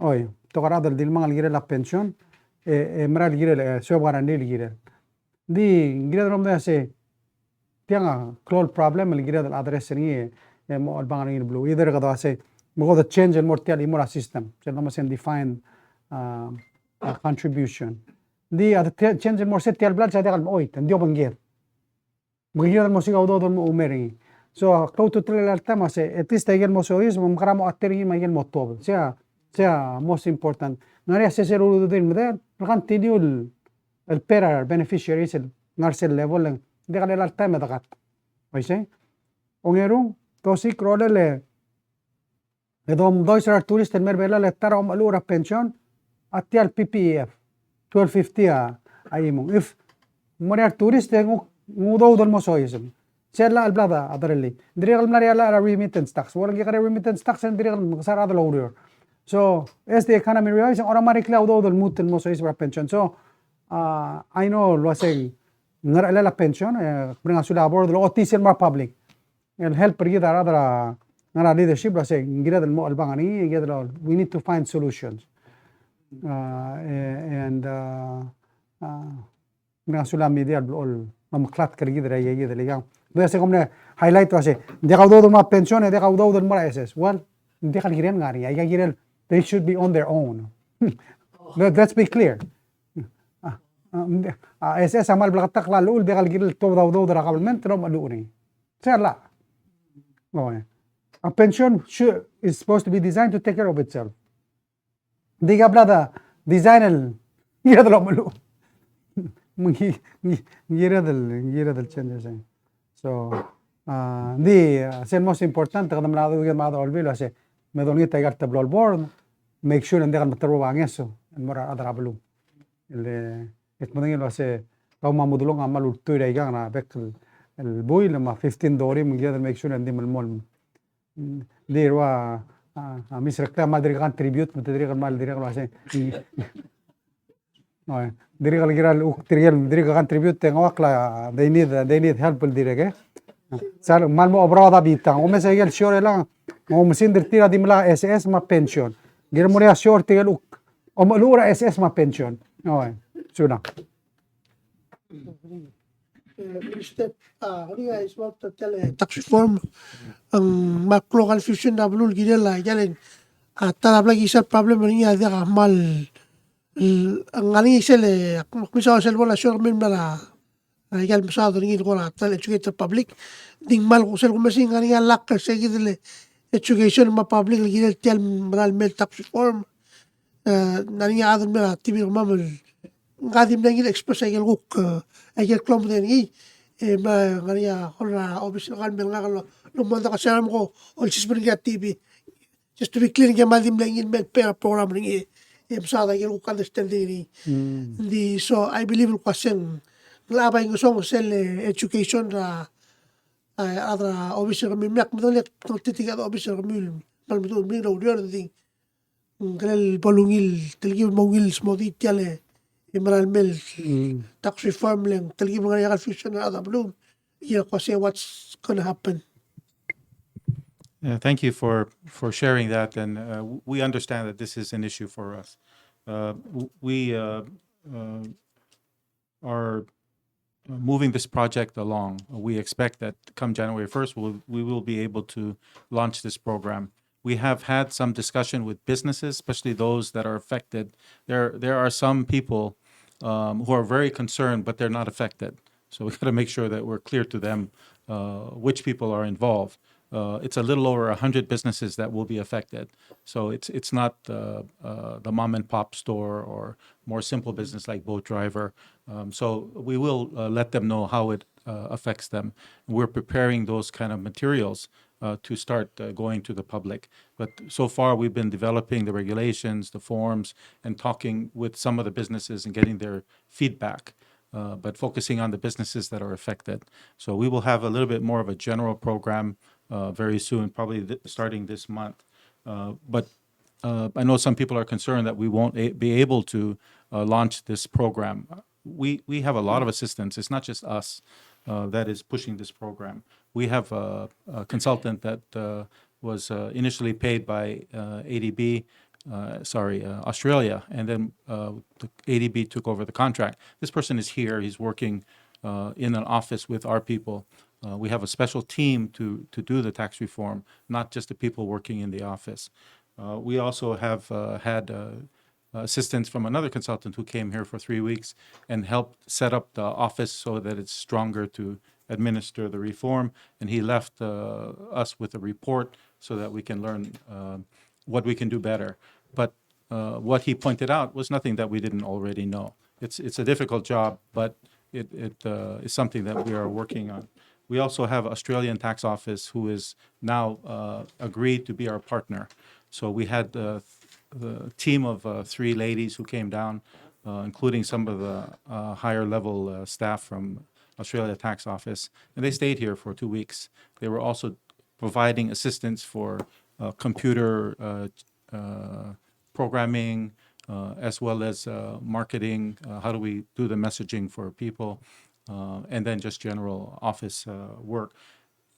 oy, tokaradal dil mangal girel la pension, emral girel, sobara nil girel. Di girel rom da se, tianga clol problem el girel address ni mo al bangal ngil blue. Either kada se, mo the change and mortial imora system. Se no sen define contribution. Di at change and more set tial blood sa degal oy, tendio bangir. Magiging mo sigaw do mo umering. So kau tu trilal tema se at least again mo so is mo karamo attering magiging mo tob. Sea most important. Ngari se ser ulu din mo der, continue el pera beneficiaries el narsel level lang. Di kalal tema dakat. Oise? Ongerung to si krolele edom doisar tourist el merbela le tara om alura pension atial PPF 1250 ayimong. If moriar tourist ngudaw dal mo soism. Sella al blada adareli. Dirigal mariala la remittance tax. Walang gikare remittance tax and dirigal magsarado la. So as the economy revives, automatically audaw dal mutin mo sois para pension. So I know lo aseng ngarala la pension bring asula aboard lo otisel more public. And help pergi dara ngara leadership lo aseng gira dal mo albangani gira dal we need to find solutions. And bring asula media all mamaklat kergi dara yegi dal yang. Desa komne highlight wase de kaudo ma pension de kaudo del mara SS. Well, de kal giren ngari ay girel they should be on their own. Let's be clear. SS amal blakatak la lul de kal girel to do dara government rom aluni. Sala. A pension is supposed to be designed to take care of itself. Diga blada design gira de malu. Gira del changes. So, the most important kadam na do ma do olvilo ase me doni tagar tablo board make sure and degan mataro ang eso and mora adrablu el etmodin lo ase kaw mamudulong amal ultu ira igang na bek el boy lama 15 dori mugya make sure and dimel mol dirwa mis rekta madri contribute mutadri mal diri lo ase no diri gal giral uk diri contribute ngawakla they need help direge sal mal mo obrada bita o mesa gel sure lang o mesindir tira dimla SS ma pension gir mo ya sure tigel uk o malura SS ma pension no suna Minister, kaniya is about to tell tax reform ang macro confusion na bulul ginela yalen tarab lagi isang problem niya dia mal ang ani sele kumisa sel wala sure min mala yal masado ngi ko na tal educated public ding mal ko sel kumasi ngani lak sa gidele education ma public gidel tel mal mel tax reform nani adon mela tibi mamal ngadim nangil express ay guk ay klom den gi ma ngani hola obis ngal mel ngal lo manda ka salam ko ol sisbring TV just to be clear nga madim nangil mel per program ngi masada ay guk understand di so I believe ko sen labay ng song sel education ra adra officer mi mek modolek titiga officer mi palmito mi lo dio ding grel bolungil telgi mongil smodi tiale imral mel tax reform leng telgi mga yagal fusion na ada blue yeah ko say what's gonna happen. Yeah, thank you for sharing that, and we understand that this is an issue for us. We are moving this project along. We expect that come January 1st, we will be able to launch this program. We have had some discussion with businesses, especially those that are affected. There are some people who are very concerned, but they're not affected. So we got to make sure that we're clear to them which people are involved. It's a little over 100 businesses that will be affected. So it's not the mom and pop store or more simple business like boat driver. So we will let them know how it affects them. We're preparing those kind of materials to start going to the public. But so far we've been developing the regulations, the forms, and talking with some of the businesses and getting their feedback. But focusing on the businesses that are affected. So we will have a little bit more of a general program very soon, probably starting this month. But I know some people are concerned that we won't be able to launch this program. We have a lot of assistance. It's not just us. that is pushing this program. We have a consultant that was initially paid by Australia, and then the ADB took over the contract. This person is here. He's working in an office with our people. We have a special team to do the tax reform, not just the people working in the office. We also have had assistance from another consultant who came here for 3 weeks and helped set up the office so that it's stronger to administer the reform. And he left us with a report so that we can learn what we can do better. But what he pointed out was nothing that we didn't already know. It's a difficult job, but it is something that we are working on. We also have Australian Tax Office who is now agreed to be our partner. So we had the team of 3 ladies who came down, including some of the higher level staff from Australia Tax Office, and they stayed here for 2 weeks. They were also providing assistance for computer programming, as well as marketing. How do we do the messaging for people, and then just general office work.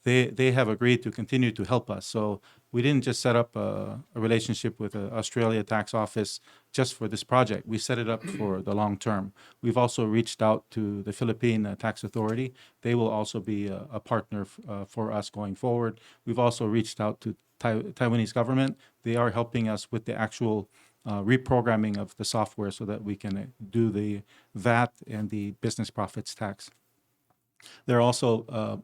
They have agreed to continue to help us. So we didn't just set up a relationship with the Australia Tax Office just for this project. We set it up for the long term. We've also reached out to the Philippine Tax Authority. They will also be a partner for us going forward. We've also reached out to Taiwanese government. They are helping us with the actual reprogramming of the software so that we can do the VAT and the business profits tax. They're also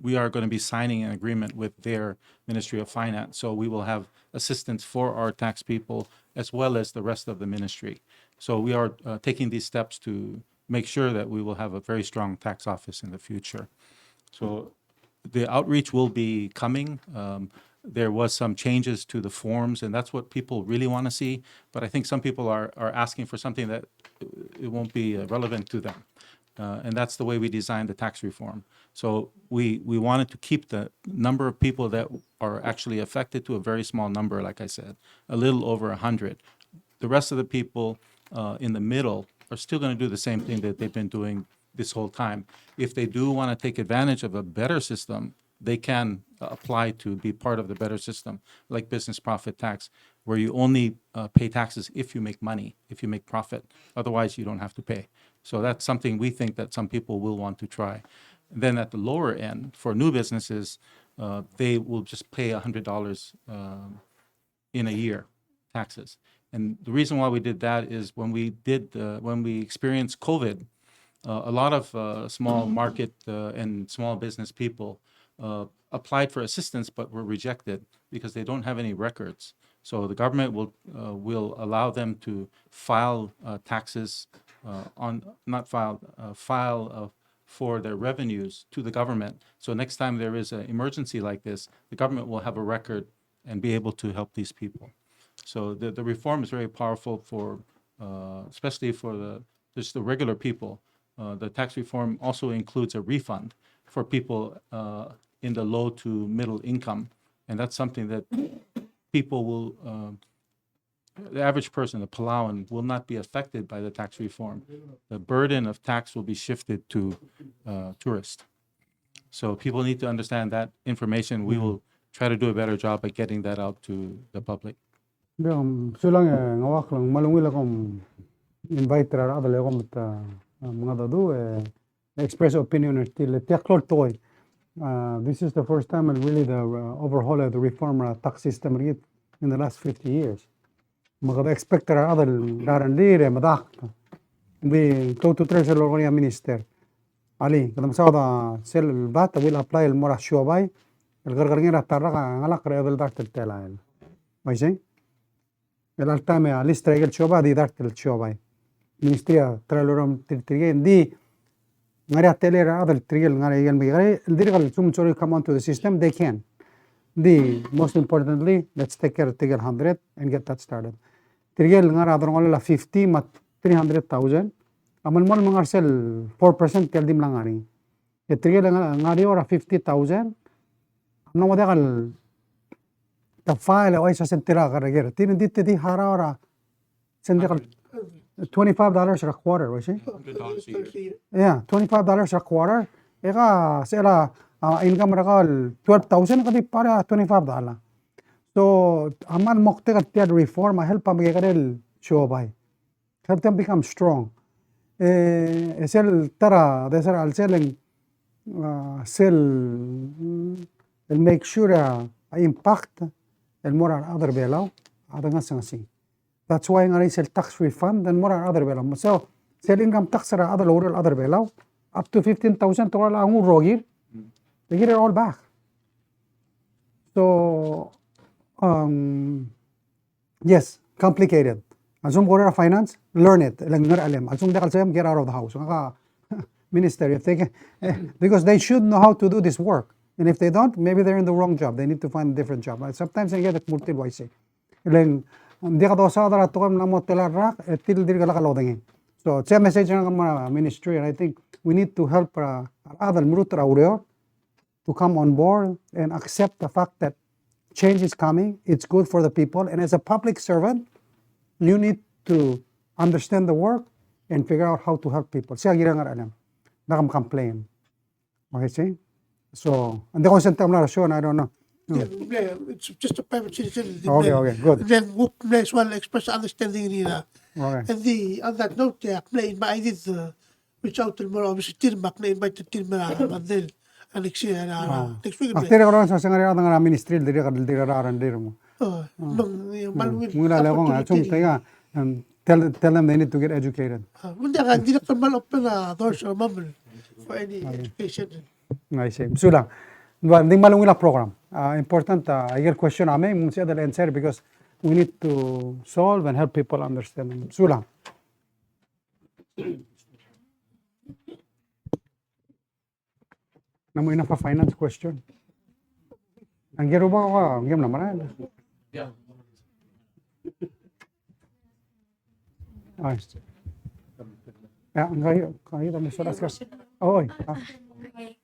we are going to be signing an agreement with their Ministry of Finance. So we will have assistance for our tax people as well as the rest of the ministry. So we are taking these steps to make sure that we will have a very strong tax office in the future. So the outreach will be coming. There was some changes to the forms, and that's what people really want to see. But I think some people are asking for something that it won't be relevant to them. And that's the way we designed the tax reform. So we wanted to keep the number of people that are actually affected to a very small number, like I said, a little over 100. The rest of the people in the middle are still going to do the same thing that they've been doing this whole time. If they do want to take advantage of a better system, they can apply to be part of the better system, like business profit tax, where you only pay taxes if you make money, if you make profit. Otherwise, you don't have to pay. So that's something we think that some people will want to try. Then at the lower end, for new businesses, they will just pay $100 in a year taxes. And the reason why we did that is when we experienced COVID, a lot of small market and small business people applied for assistance but were rejected because they don't have any records. So the government will allow them to file taxes file for their revenues to the government. So next time there is an emergency like this, the government will have a record and be able to help these people. So the reform is very powerful for, especially for just the regular people. The tax reform also includes a refund for people in the low to middle income, and that's something that people will. The average person, the Palauan, will not be affected by the tax reform. The burden of tax will be shifted to tourists. So people need to understand that information. We will try to do a better job at getting that out to the public. Sulang ngawak lang malungil akong invite ra adal akong mga dadu express opinion still tiaklor toy. This is the first time and really the overhaul of the reform tax system in the last 50 years. Magada expect ra adal daran dire madak. We go to treasury logonia minister. Ali kadam sauda sel VAT will apply el mora shobay el gargarngira tarra ngala creadel dartel telael. Maising el altame lista el shoba di dartel shobay. Ministria traloram trigen di ngara telera adal trigel ngara igen bigare el dirgal sum chori come onto the system they can. The most importantly, let's take care of Tigel 100 and get that started. Tigel ngara adrongol 50 mat 300,000. Amal mol mangarsel 4% keldim langari. Tigel ngari ora 50,000. No modegal the file o isa sentira karager. Tin dit di hara ora sendigal $25 a quarter, was it? $100 a year. Yeah, $25 a quarter. Eka sila income rakal 12,000 kadi para $25. So aman mokte kat reform help am gekarel show by. Help them become strong. Sel tara desar al selling sell and make sure impact el more other below ada nga sing. That's why ngari sell tax refund and more other below. So sell income tax ra other lower other below up to 15,000 to all angu rogir. They get it all back. So yes, complicated. Asum go finance, learn it. Lang ngar alam. Asum dekal sayam get out of the house. Nga minister, if they can, because they should know how to do this work. And if they don't, maybe they're in the wrong job. They need to find a different job. Sometimes I get it multi-wise. Lang di ka daw sa adara tukam na mo telar til dir kala kalodangin. So it's a message ng mga ministry, and I think we need to help other murutra ureo to come on board and accept the fact that change is coming. It's good for the people, and as a public servant, you need to understand the work and figure out how to help people. Siya gira nga alam. Nakam-complain. Okay, see? So, hindi ko sentang narasyon, I don't know. It's just a private citizen. Okay, good. Then whoop as well express understanding nila. Okay. And on that note, I did reach out to more obviously Tirmak na invite Tirmak Mandel next year next week. Aktira ko rin sa sangari ng ministry, diri kadildiraran diri mo. Mula lang ko nga, tell them they need to get educated. Hindi na kamal open doors or mumble for any education. I see. Sulang. Hindi malungin la program. Important, I get question namin, muna siya dala answer because we need to solve and help people understand. Sulang. Namo ina pa finance question. Ang gero ba ko? Ang gem naman. Ay. Ya, kayo dami sa raskas. Oy. Okay.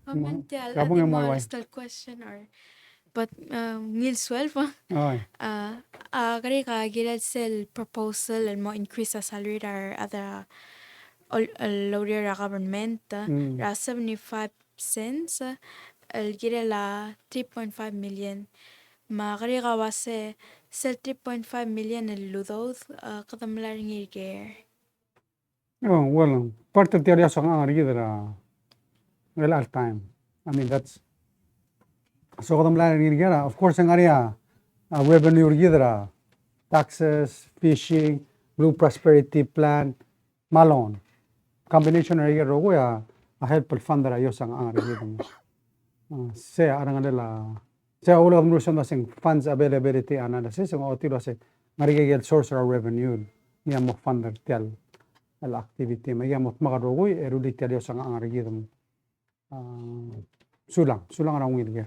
Mantel, Kabong yung mga still question or but ngil 12 Oy. kari ka gilad sel proposal and mo increase sa salary or other lower government ra 75 cents al gilala 3.5 million ma kari ka wase sel 3.5 million el ludod kadamlar ngir Oh, well, part of the area song ang rigidra. Well, all time. I mean, that's so kadam la rigidra. Of course, ang area revenue rigidra, taxes, fishing, blue prosperity plan, malon. Combination ng rigidra ko ya a helpful fund ra yos ang rigidra. Se arang nila. Se ulo ng ruson basing funds availability analysis ang otilo se marigigel source of revenue niya mo fund tel al activity maya mo magarogoy erudi tel yos ang rigidra. Sulang ang ngilga.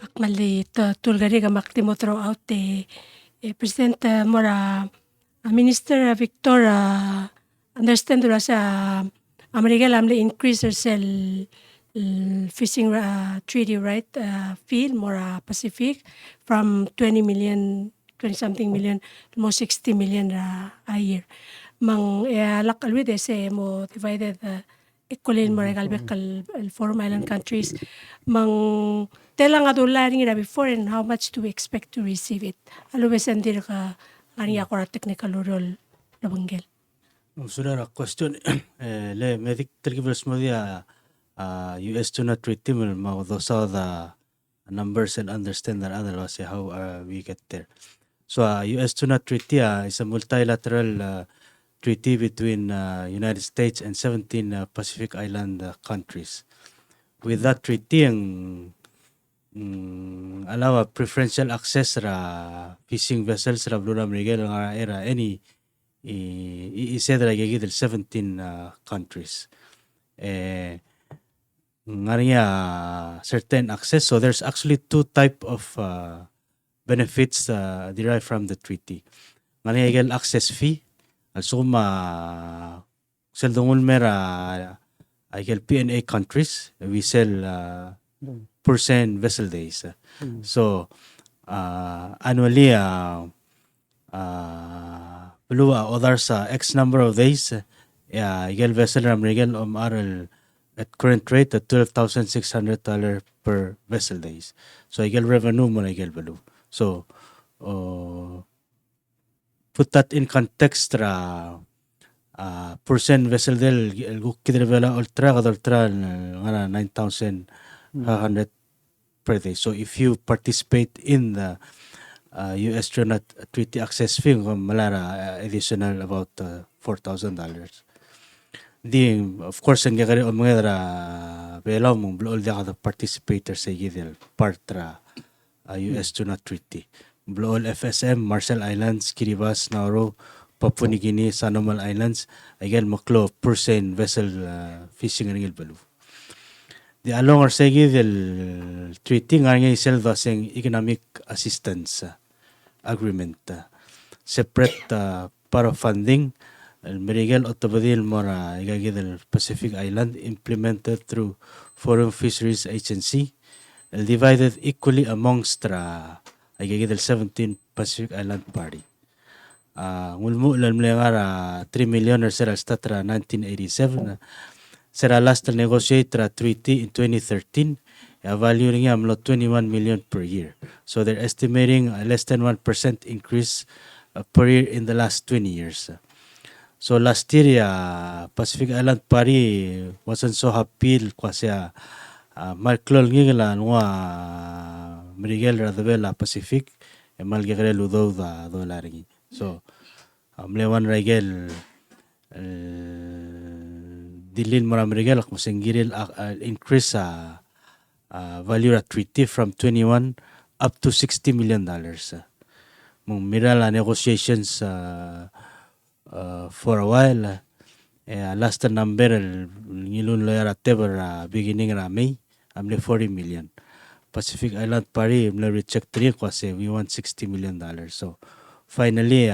Akmali tulgari ka maktimo throughout President mora Minister Victor understand dura sa Amerika lamle increase sel fishing treaty right fee more Pacific from 20 something million to more 60 million a year. Mang lakalwi se mo divided equally in more galbekal 4 island countries. Mang telang adular ngira before and how much do we expect to receive it? Always andir ka ani ako technical role labanggel. Sudah question le medic terkibas modia US tuna treaty mau dosa the numbers and understand that otherwise how we get there. So US tuna treaty is a multilateral treaty between United States and 17 Pacific Island countries. With that treaty, allow preferential access ra fishing vessels ra Blue Miguel era any said ra gigil 17 countries. Ngariya certain access. So there's actually two type of benefits derived from the treaty. Ngariya access fee. Also seldongul mera PNA countries we sell percent vessel days. So annually below others X number of days vessel ram regal aral at current rate at $12,600 per vessel days. So igel revenue mo na igel balu. So put that in context ra percent vessel del kidre vela ultra ngana 9,500 per day. So if you participate in the US China Treaty Access Fee, malara additional about $4,000. Of course, ang gagari o mga belaw mong blool dia kada participator sa gidil part US China Treaty. Blool FSM, Marshall Islands, Kiribati, Nauru, Papua New Guinea, Sanomal Islands, again maklo percent vessel fishing ang balu. The along or segi del treaty nga isel daseng economic assistance agreement separate para funding Merigal Otabadil Mora Igagidel Pacific Island implemented through Foreign Fisheries Agency divided equally amongst Igagidel 17 Pacific Island Party. Ngulmu lalmlengara 3 million or sera statra 1987 sera last negotiate treaty in 2013 value niya amlo 21 million per year. So they're estimating a less than 1% increase per year in the last 20 years. So last year, Pacific Island Party wasn't so happy kasi malklol ngila nwa Miguel Radabela Pacific malgagre ludo da $. So mlewan regel dilin mora Miguel kusengiril increase value at treaty from 21 up to $60 million. Mong miral negotiations for a while. Last number ngilun loyara teber beginning May amle 40 million. Pacific Island Party amle reject 3 kasi we want $60 million. So finally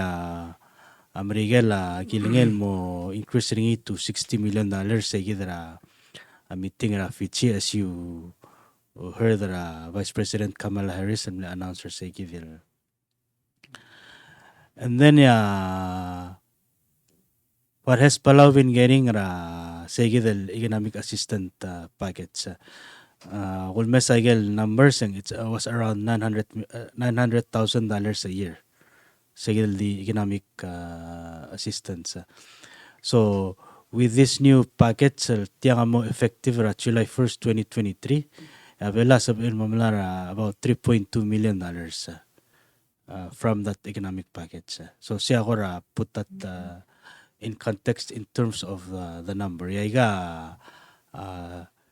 Amerigal kilingel mo increase ringi to $60 million sa gidra meeting Fiji as you heard Vice President Kamala Harris amle announcer sa gidra. And then what has Palau been getting the economic assistance package? Ulmes agel numbers and it was around $900,000 a year. Segel the economic assistance. So with this new package, tiang mo effective July 1st, 2023. Vela sabihin mamlara about $3.2 million from that economic package. So siya ko put that in context in terms of the number. Yaiga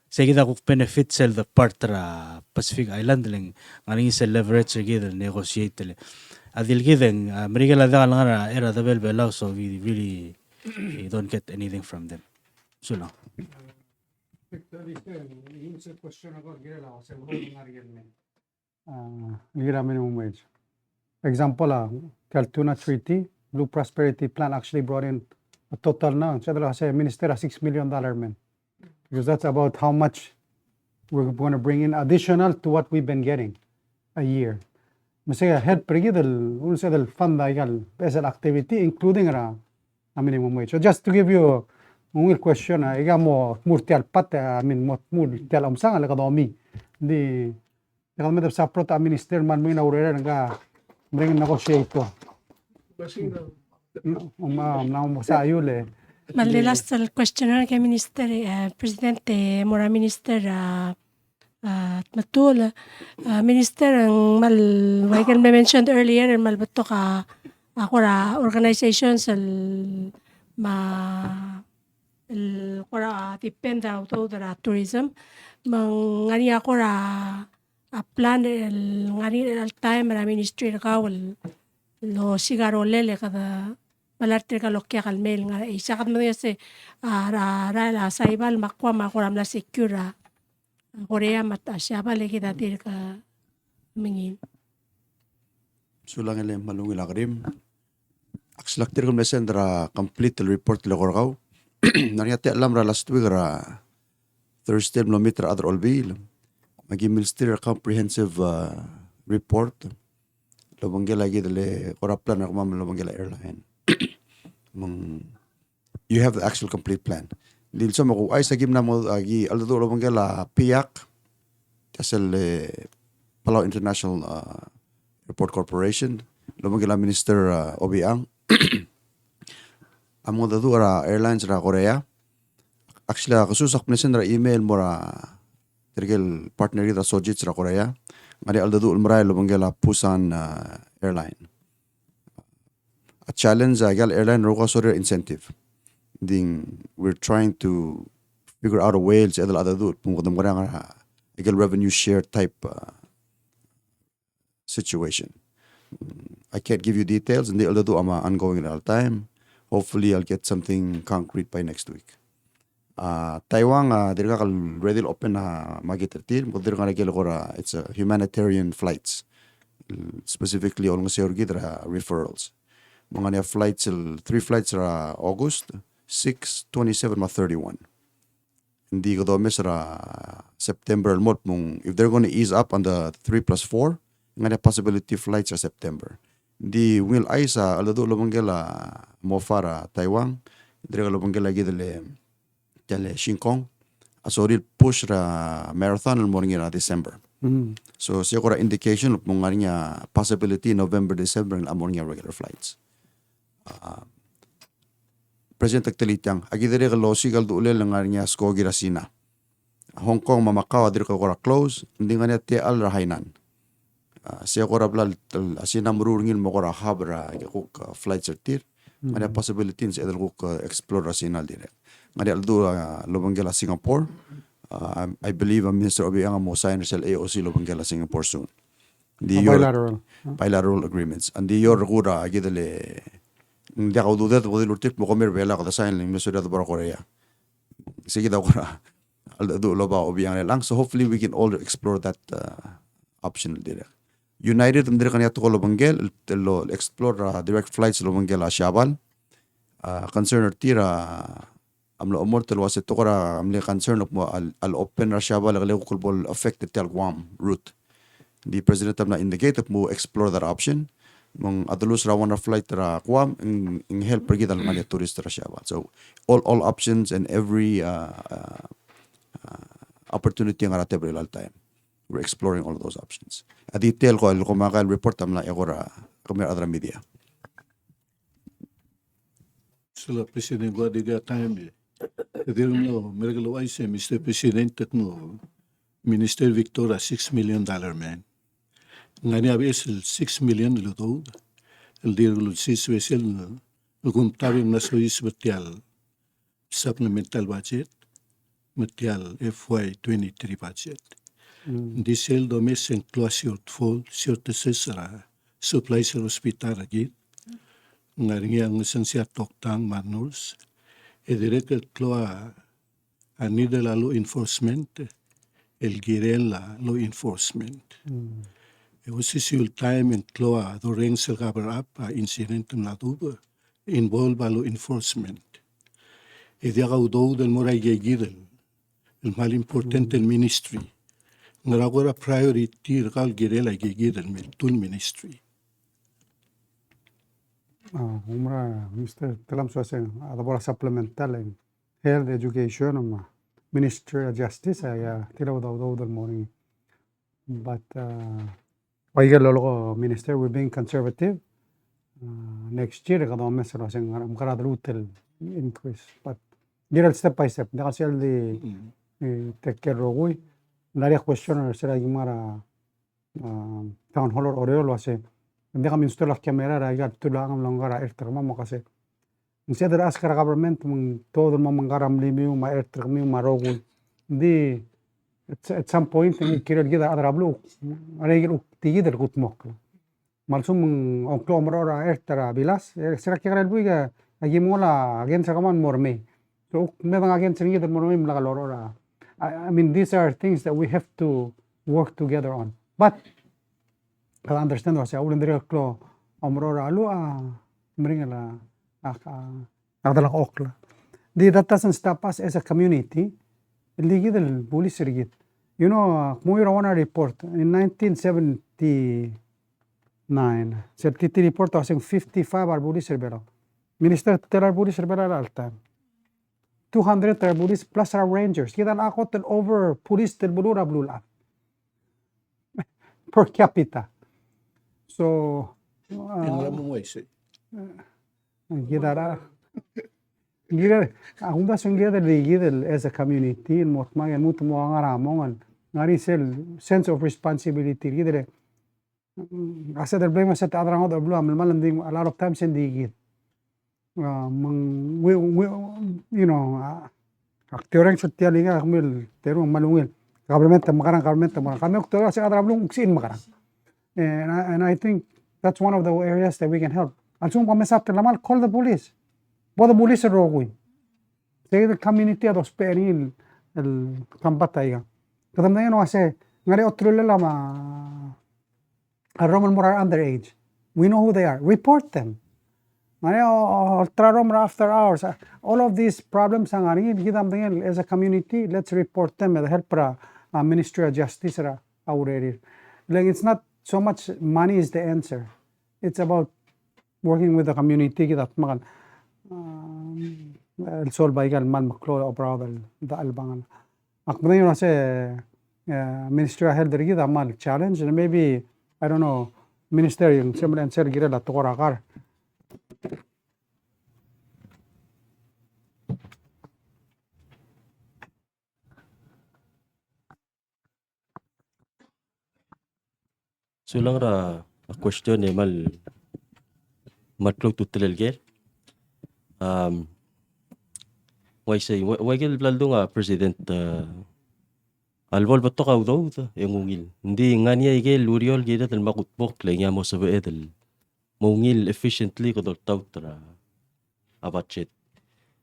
segida kung benefit sel the part Pacific Island lang nganing sa leverage gid negotiate le. Adil gideng Amerika la lang era the bel so we really don't get anything from them. So no. Minimum wage. Example, Caltuna Treaty, Blue Prosperity Plan actually brought in a total now, Minister $6 million, man. Because that's about how much we're going to bring in additional to what we've been getting a year. Masaya head pergi del fund special activity including a minimum wage. So just to give you a question, mo murtial pat murtial umsang alakadomi. Di kalmed sa prota minister man mo inaurera nga bring negotiate ko. Last question kay Minister, Presidente, mora Minister Matul, Minister ang like I mentioned earlier, malbato ka ako organizations depend auto tourism ngani ako plan ngani time ministry ka lo sigaro lele kada malarte ka lokya kalmel nga isa kat mo yase la saibal makwa makuram la secure Korea mata siya balik kita dir ka mingin sulang ele malungi lakrim akslak tir kom lesen dra complete report le korgaw nariate alam ra last week ra Thursday kilometer other olbil magi minister comprehensive report Lobanggela lagi dale koraplan ako mam Lobanggela airline you have the actual complete plan Dil so mo ay sa gimna mo agi aldo lo bangela piak tasel Palau International Airport Corporation lo bangela Minister Obiang amo dadu ara airlines ra Korea actually kasusak nesen ra email mo ra tergel partner ra Sojit ra Korea ngari aldo ulmray lo bangela Busan airline a challenge gal airline roka sore incentive ding we're trying to figure out a way sa edal adadu pungkadam nga gal revenue share type situation. I can't give you details and the adadu ama ongoing at all time. Hopefully I'll get something concrete by next week. Taiwan dirga kal ready open na magitertil mo dirga nagel gora it's a humanitarian flights specifically on sa orgidra referrals. Mga niya flights 3 flights ra August 6, 27, 31. Hindi ko daw ra September almot mong if they're going to ease up on the 3+4 nga na possibility flights sa September. Di will ay sa alado lumanggela mo fara Taiwan dire lumanggela gidele tele Shinkong asoril push ra marathon al morning ra December. So siya ko ra indication mong nga niya possibility November December ang morning regular flights. President Tagtalitang agi dire ka losi gal dule lang nga niya skogi ra sina. Hong Kong Macau dire ka ra close hindi nga niya te al ra Hainan. Siya ko ra blal asina murungil mo ko ra habra ko flights tir. Ada possibility sa edal ko explore ra sina dire. Ngadi aldo lubanggela Singapore. I believe Minister Obiang mo sign sa AOC lubanggela Singapore soon. Bilateral agreements. Andi yor gura agidale hindi ako duda to bodil urtik mo komer bela kada sign ling Minister of Korea. Sige daw kora aldo lo ba Obiang lang. So hopefully we can all explore that option dire. United dire kanya to lubanggel lo explore direct flights lubanggel Shabal. Concern tira amlo umor telo was to kora amle concern mo al open ra Shabal le ko bol affected tel Guam route. The president na indicate mo explore that option. Mong adulus ra one flight ra Guam in help pergi dal mali tourist ra Shabal. So all options and every opportunity nga rate all time. We're exploring all of those options. A detail ko makal report amla egora kamer adra media. Sila President Guadiga time Kadir no mergalo ay se Mr. President no Minister Victoria $6 million man. Ngani abis $6 million luto. El dir sis wesel no kumtabi na sois betial supplemental budget betial FY23 budget. Disel do mes inclua shortfall shortages supply sa hospital agit. Ngari ang esensiya toktang manurs. Direct cloa anida la law enforcement, el girella law enforcement. It was issue time in cloa the rings el cover up incident na tuba involve law enforcement. Dia gaudo del moray gigidel el mal important el ministry. Ngaragora priority gal girella gigidel mel tul ministry. Umra Mr. Talam Swaseng adabora supplemental in health education Ministry of Justice ay tiraw daw del morning. But Oiga lolo minister we're being conservative. Next year kada mesra sing karad rutel increase. But giral step by step. Daka sel di take care rogoy. Nari questioner sila gimara town hall oreo wase. Hindi kami install camera ra igat tulang lang gara airtrack mo kasi. Instead of ask government mong todo mo mangaram limi ma airtrack mi marogol. Hindi at some point yung kiral gida adrablo. Arigil tigidel gutmok. Malsum ang klomro ra airtrack bilas. Sira kiral buiga agimola again sa kaman morme. So medang again sa ngidel morme mlakaloro ra. I mean these are things that we have to work together on. But I understand was ulan dire klo omrora alu mringala adalang okla. That doesn't stop us as a community. Ligi del police rigit. You know, Muira Wana report in 1979. 73 report was 55 are police rebel. Minister tell our police rebel all time. 200 police plus our rangers. Kita na ako tel over police tel bulura blula per capita. So, Yung lamang ways eh. kita na. Gila, akong da sung gila ligid as a community mot magan mut mo nga ramongan. Ngari sense of responsibility gila. Asa del blame sa tadrang od blue amal malanding a lot of times indigid. We you know, aktoreng sa tialinga kamil terong malungil. Government makarang kami aktor sa tadrang blue uksin makarang. And I think that's one of the areas that we can help. Alsung pamesap lamal call the police. Both the police are wrong. Say the community ados peril el kampatay. Kadam na yun kasi ngari otro lama Roman more are underage. We know who they are. Report them. After hours. All of these problems ang as a community, let's report them and help Ministry of Justice like it's not so much money is the answer. It's about working with the community kita makan el sol baigal man maklo opera da albangan. Akmana yun kasi Ministry of Health kita mal challenge and maybe I don't know, minister yung siyempre answer gira la tokorakar. So lang ra a question mal matlog tutelel gel. Why say why gel blaldo nga president alwal bato ka daw yung ungil. Hindi nga niya igel luriol gida del makutbok le nga mo sa edel. Mungil efficiently ko dol taw tra abachet.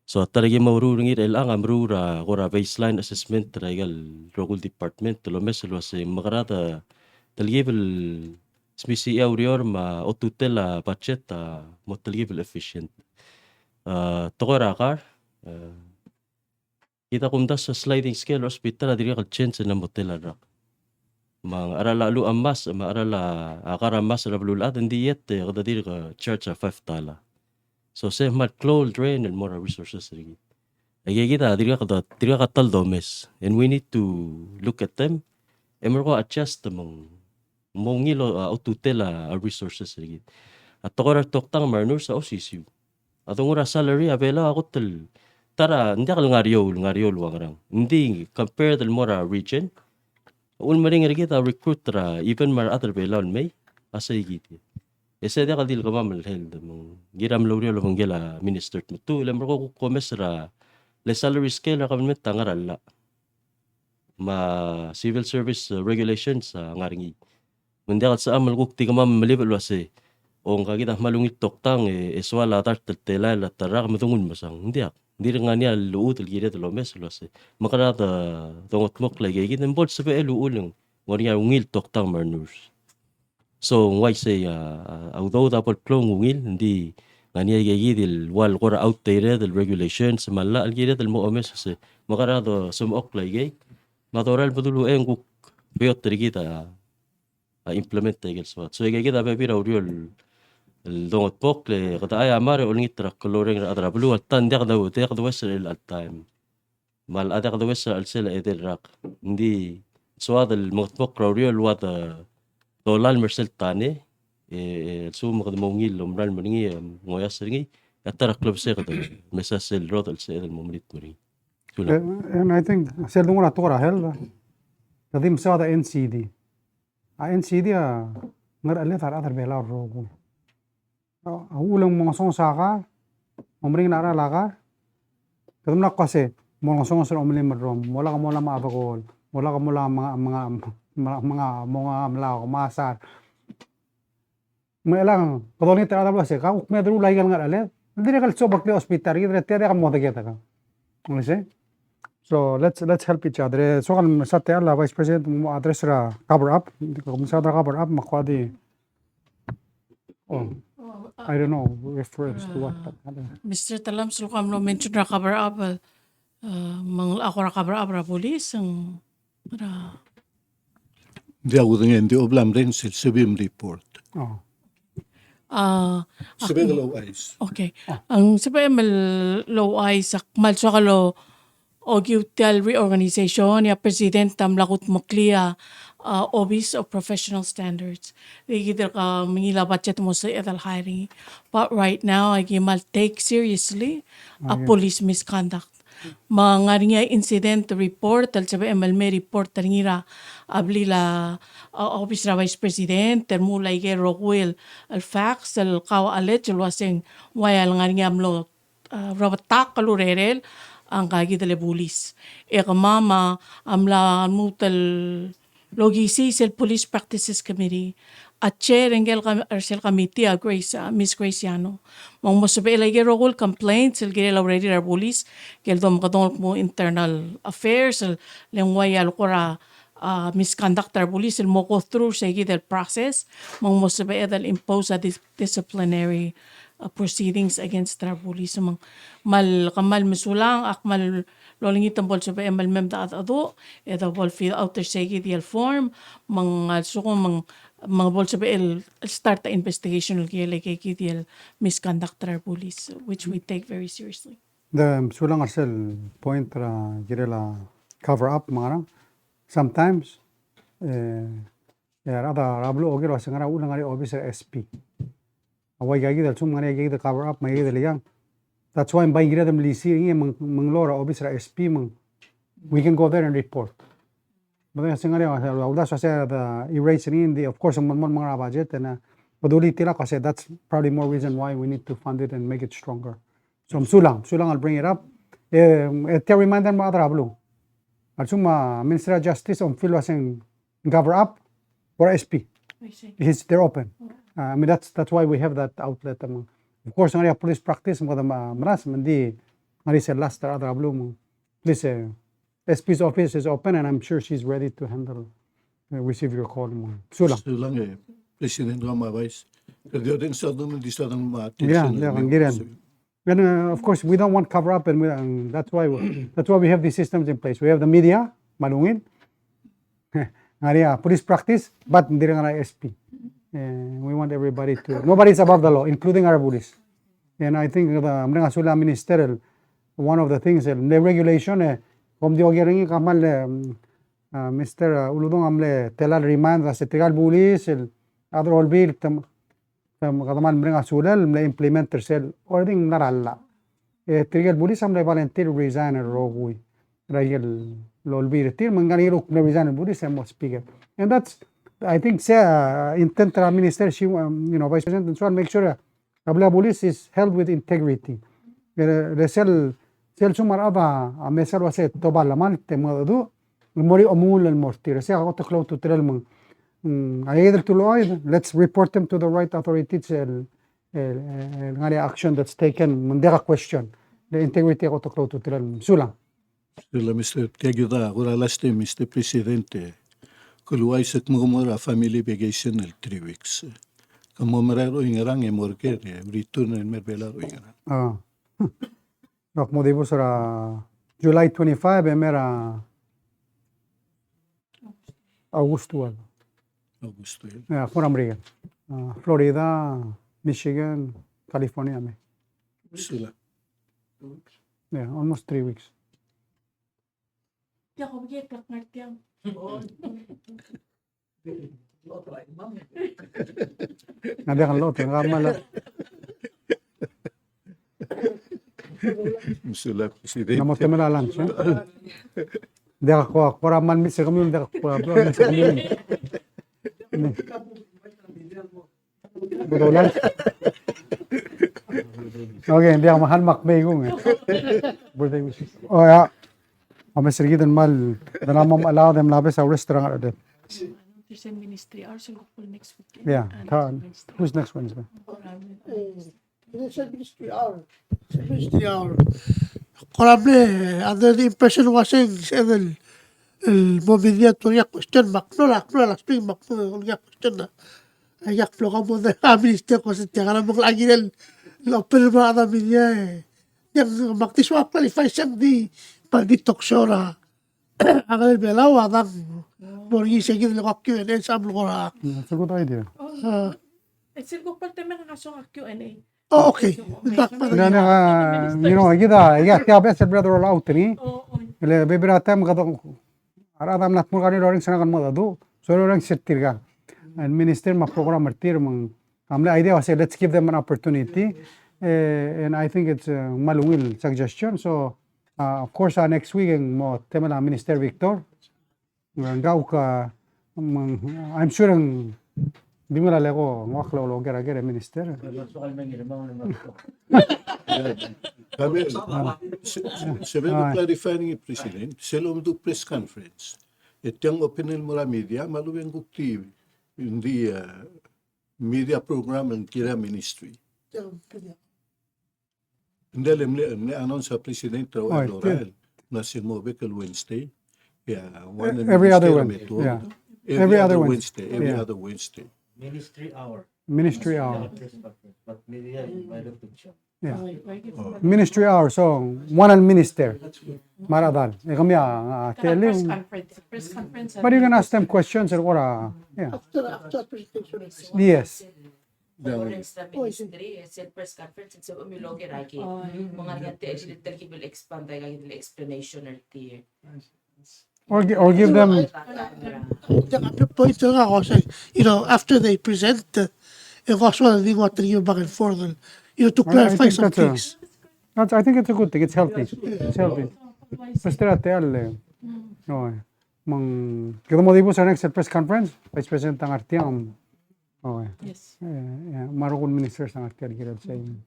So tarigi maururungir el ang amrura kora baseline assessment tra igal local department lo meselo se makarata talgibel smisi aurior ma otutela budget mo talgibel efficient. Tokora kar kita kumdas sa sliding scale hospital diri kal chance na motel rak. Mang arala lu amas ma arala akara mas na blulat hindi yet kada diri ka charge $5. So se mat close drain and more resources diri. Ay kita diri ka tal domes and we need to look at them and mo adjust mong ngilo ututela resources diri. At tokora toktang marnur sa OCCU. Atong ura salary abela ako tel tara hindi ka ngariol wangrang. Hindi compare del mora region. Un maring kita recruit ra even mar other belon may asa igiti. Ese dia kadil ko mamal held mong giram loriol mong gela minister to lam ko komesra le salary scale ka met tangarala. Ma civil service regulations ngaringi. Hindi ka sa amal ko ti ka mamalivel wase. O kagita malungit toktang eswala tar tela la tarak matungun masang hindi nga niya luut gire de lomes lo se makarata tongot mok lagi git embol sa luulung ngoriya ungil toktang marnurs. So why say although dapat klong ungil hindi nga niya gigidil wal kora outdated the regulations mala gire del mo omes se makarata sumok lagi matoral padulu enguk beyot trigita implement tegel swat. So gigita bebira uriol el dongot pokle kata ay amare ulngit tra koloreng ra adra blue tan dia kada wesel al time mal ada kada wesel al sel edel rak hindi swad el motpok rauriol wata dolal mersel tane so mo kada mongil lomral mringi ngoyas ringi atara club se kada mesasel rot al sel momrit mri. And I think sel dungo na tora hel kadim sa da NCD NCD ngar alle tar adar bela rogo ulang mga song saka umring nara laka kadum nak kasi mga song sa umling madrom wala ka mula maabakol wala ka mula mga mala masar may lang kadoni tara dabla se ka ukme dru laigal ngar ale dire kal sobak le hospital dire te ka moda geta ka unse so let's help each other so kan sa te ala vice president mo address ra cover up kung sa cover up makwadi I don't know refers to what. Mr. Talam, sulukam lo mention na cover up, ako na cover up ra police ang Hindi ako tingin, hindi oblam rin sa SBM report. Sabi low eyes. Okay. Ang sabi low eyes akmal so kalo Ogyutel reorganization ya president lakot moklia Office of Professional Standards. Kita ka mangila budget mo sa edal hiring. But right now, I gimal take seriously a police misconduct. Mga nga incident report, tal sabi MLM report taringira ablila Office ra Vice President, termula ige Rockwell al facts, al kawa alet, waseng wayal nga amlo rabatak kalurerel, ang kagi dale bulis. Eka mama amla mutal logisi sel Police Practices Committee at chair engel sel committee Miss Graciano. Mang mosabe ilay role complaints sel gire already ra police kel dom kadong mo internal affairs sel lengwayal kora misconduct our police sel mo go through sa gidel process mang mosabe edal impose a disciplinary proceedings against our police mang mal kamal misulang akmal loling itambol sa emal mem da ado eda bol fill out the segi dial form mga suko mga bol sa start the investigation like dial misconduct our police which we take very seriously. The sulang arsel point ra girela cover up mga sometimes ada rablo ogero sangara ulang ari officer SP away gagi dal sum ngari gagi cover up may gagi yang. That's why by gira dem lisi manglora officer SP we can go there and report. But sangari udah sa the erasing the of course mga budget and baduli tila kasi that's probably more reason why we need to fund it and make it stronger. So sulang I'll bring it up. Te reminder mo other rablo. Arsuma Minister of Justice on feel wasing cover up or SP. They're open. I mean that's why we have that outlet. Of course, ngari police practice mo kada maras mandi ngari sa last other blue. Please, SP's office is open and I'm sure she's ready to handle receive your call mo. Sulang. Sulang President Rama Vice. Kaya din sa naman di sa nang Yeah, and of course we don't want cover up and that's why we have these systems in place. We have the media malungin. Ngari police practice but hindi nga SP. We want everybody to, nobody's above the law, including our police. And I think the Sula Ministerial, one of the things, the regulation, kung di ogering kamal, Mr. Uludong amle, telal remand, sa tigal police, other all bill, kataman mga sulal, mle implement tersel, ording narala. Tigal police amle volunteer resign or rogui. Ragil lol bill, tir manganiro resign police and mo speaker. And that's, I think intent of minister, she, Vice President, and so on, make sure Kabla police is held with integrity. Sel sumar aba mesal wase toba laman temadu mori omul al mortir. Se ako to cloud to tell mong ayedel to loid. Let's report them to the right authorities. Ngari action that's taken. Mundera question. The integrity ako to cloud to tell sulang. Sila Mr. Tiagyuda, kura last time Mr. Presidente. Kuluay sa kumumura family vacation 3 weeks. Kamumararo ingarang emorker return and merbelaro ingarang. Nok mo dibo sa July 25 mera Augusto. Yeah, from America. Florida, Michigan, California me. Sila. Yeah, almost 3 weeks. Nanti akan lot, nggak malah. Sulat Presidente. Namo temela lunch. Dia ko raman mit sa kami dia ko mit sa kami. Betulan. Okay, dia mahal makbay kong. Birthday wishes. Oh ya. Kami sergi dan mal dan amam allow them labes sa restaurant ada. Ministry also next week. Yeah. Who's next Wednesday? Ministry hour. Probably under the impression was el movimiento ya question makno la spring makno ya question na. Ya flo como de minister ko sa tiyan mo lagi el opera da media. Yang maktiswa qualify siyang di talk show na. Ang belaw adang Borgi seguir lo que en esa blogora. It's a good idea. Sir, kung parte mga kaso nga Q&A. Oh, okay. Back pa Then, you know, tiabe sa brother all out ni. Ele bebirata mo kadong aradam nat mo kanil oring sana kan mo dadu. So orang sittir ka. And minister ma program martir mang amle idea was let's give them an opportunity. And I think it's a malungil suggestion. So of course next week mo temala Minister Victor. Ngau ka I'm sure ang di mo laleko ngak lo gera minister. Severo clarifying President, selom do press conference. Itang opinion mula media, maluwing gukti in the media program ng Kira Ministry. Hindi alam ni announce sa President Raul na si Mobile Wednesday. Yeah, Every other Wednesday. Yeah. Every other Wednesday. Every other Wednesday. Ministry hour. But media invited to chat. Yeah. Ministry hour. So one and minister. Maradan. Kami Press conference. but you can ask them questions or what? Yeah. After presentation. Yes. Press conference sa umilog iraki mga ngati actually will expand tayo ng explanation or tier. Or give them. The point nga ako say, after they present, also hindi ko atin back and forth, to clarify some things. I think it's a good thing. It's healthy. It's healthy. Presidente alle. No. Kita mo di po sa next press conference, Vice President ang artiang. Okay. Yes. Yeah, marukun ministers ang artiang kita sa inyo.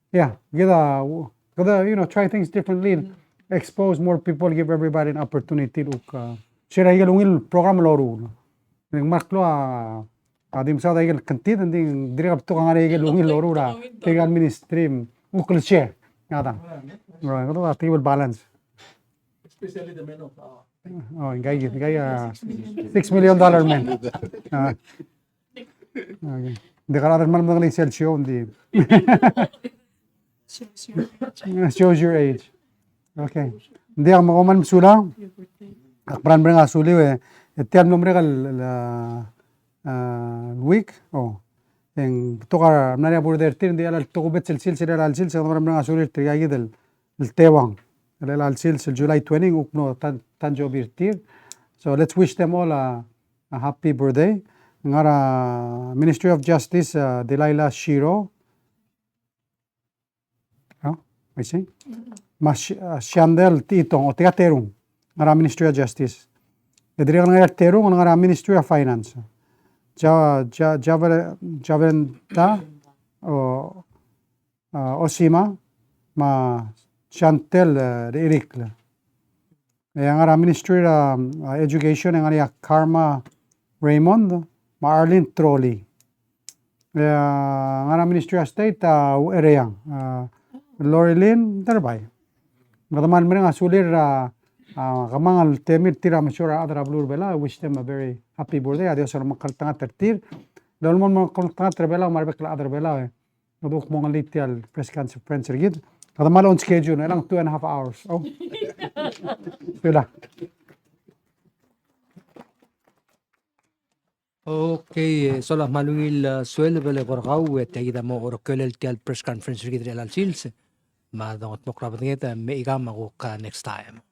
Kita try things differently. Expose more people, give everybody an opportunity to share yung program loro. Yung maklo adim sa dahil kantit anding direct to kang yung loro ra tegal ministry ukol share ngata. Right, ito table balance. Especially the men of Gaya $6 million men. Okay. Hindi ka natin man mga sell show, hindi. Shows your age. Okay. Hindi ang makuman sula. Akparan ba nga suliw Etiam nombre kal week. Yung tukar nari abur dertir hindi alal tukubet silsil sila alsil sa nombre nga suliw triyagi del tewang. Alal alsil sa July 20 ukno tanjo birtir. So let's wish them all a happy birthday. Ngara Ministry of Justice Delilah Shiro. I see. Shandel Titong o Tigaterong ngara Ministry of Justice. Edri ang ngara terong ngara Ministry of Finance. Javenta o Osima ma Chantel Erikle. Yang ngara Ministry of Education yang ngara Karma Raymond ma Arlene Trolley. Ngara Ministry of State Ereyang Loreline Terbay. Madaman mo nga sulir kamangal temir tira masyura adra blur bela. I wish them a very happy birthday. Adios sa makaltanga tertir. Dahil mo makaltanga terbela marbekla adra bela. Naduk mo nga litial press conference rigid. Kada malo on schedule na lang 2.5 hours. Sila. Okay, so la malungil suel bele korgaw tagida mo orkelel tial press conference rigid al sils. Ma dongot mo krabat ngeta me igam ako ka next time.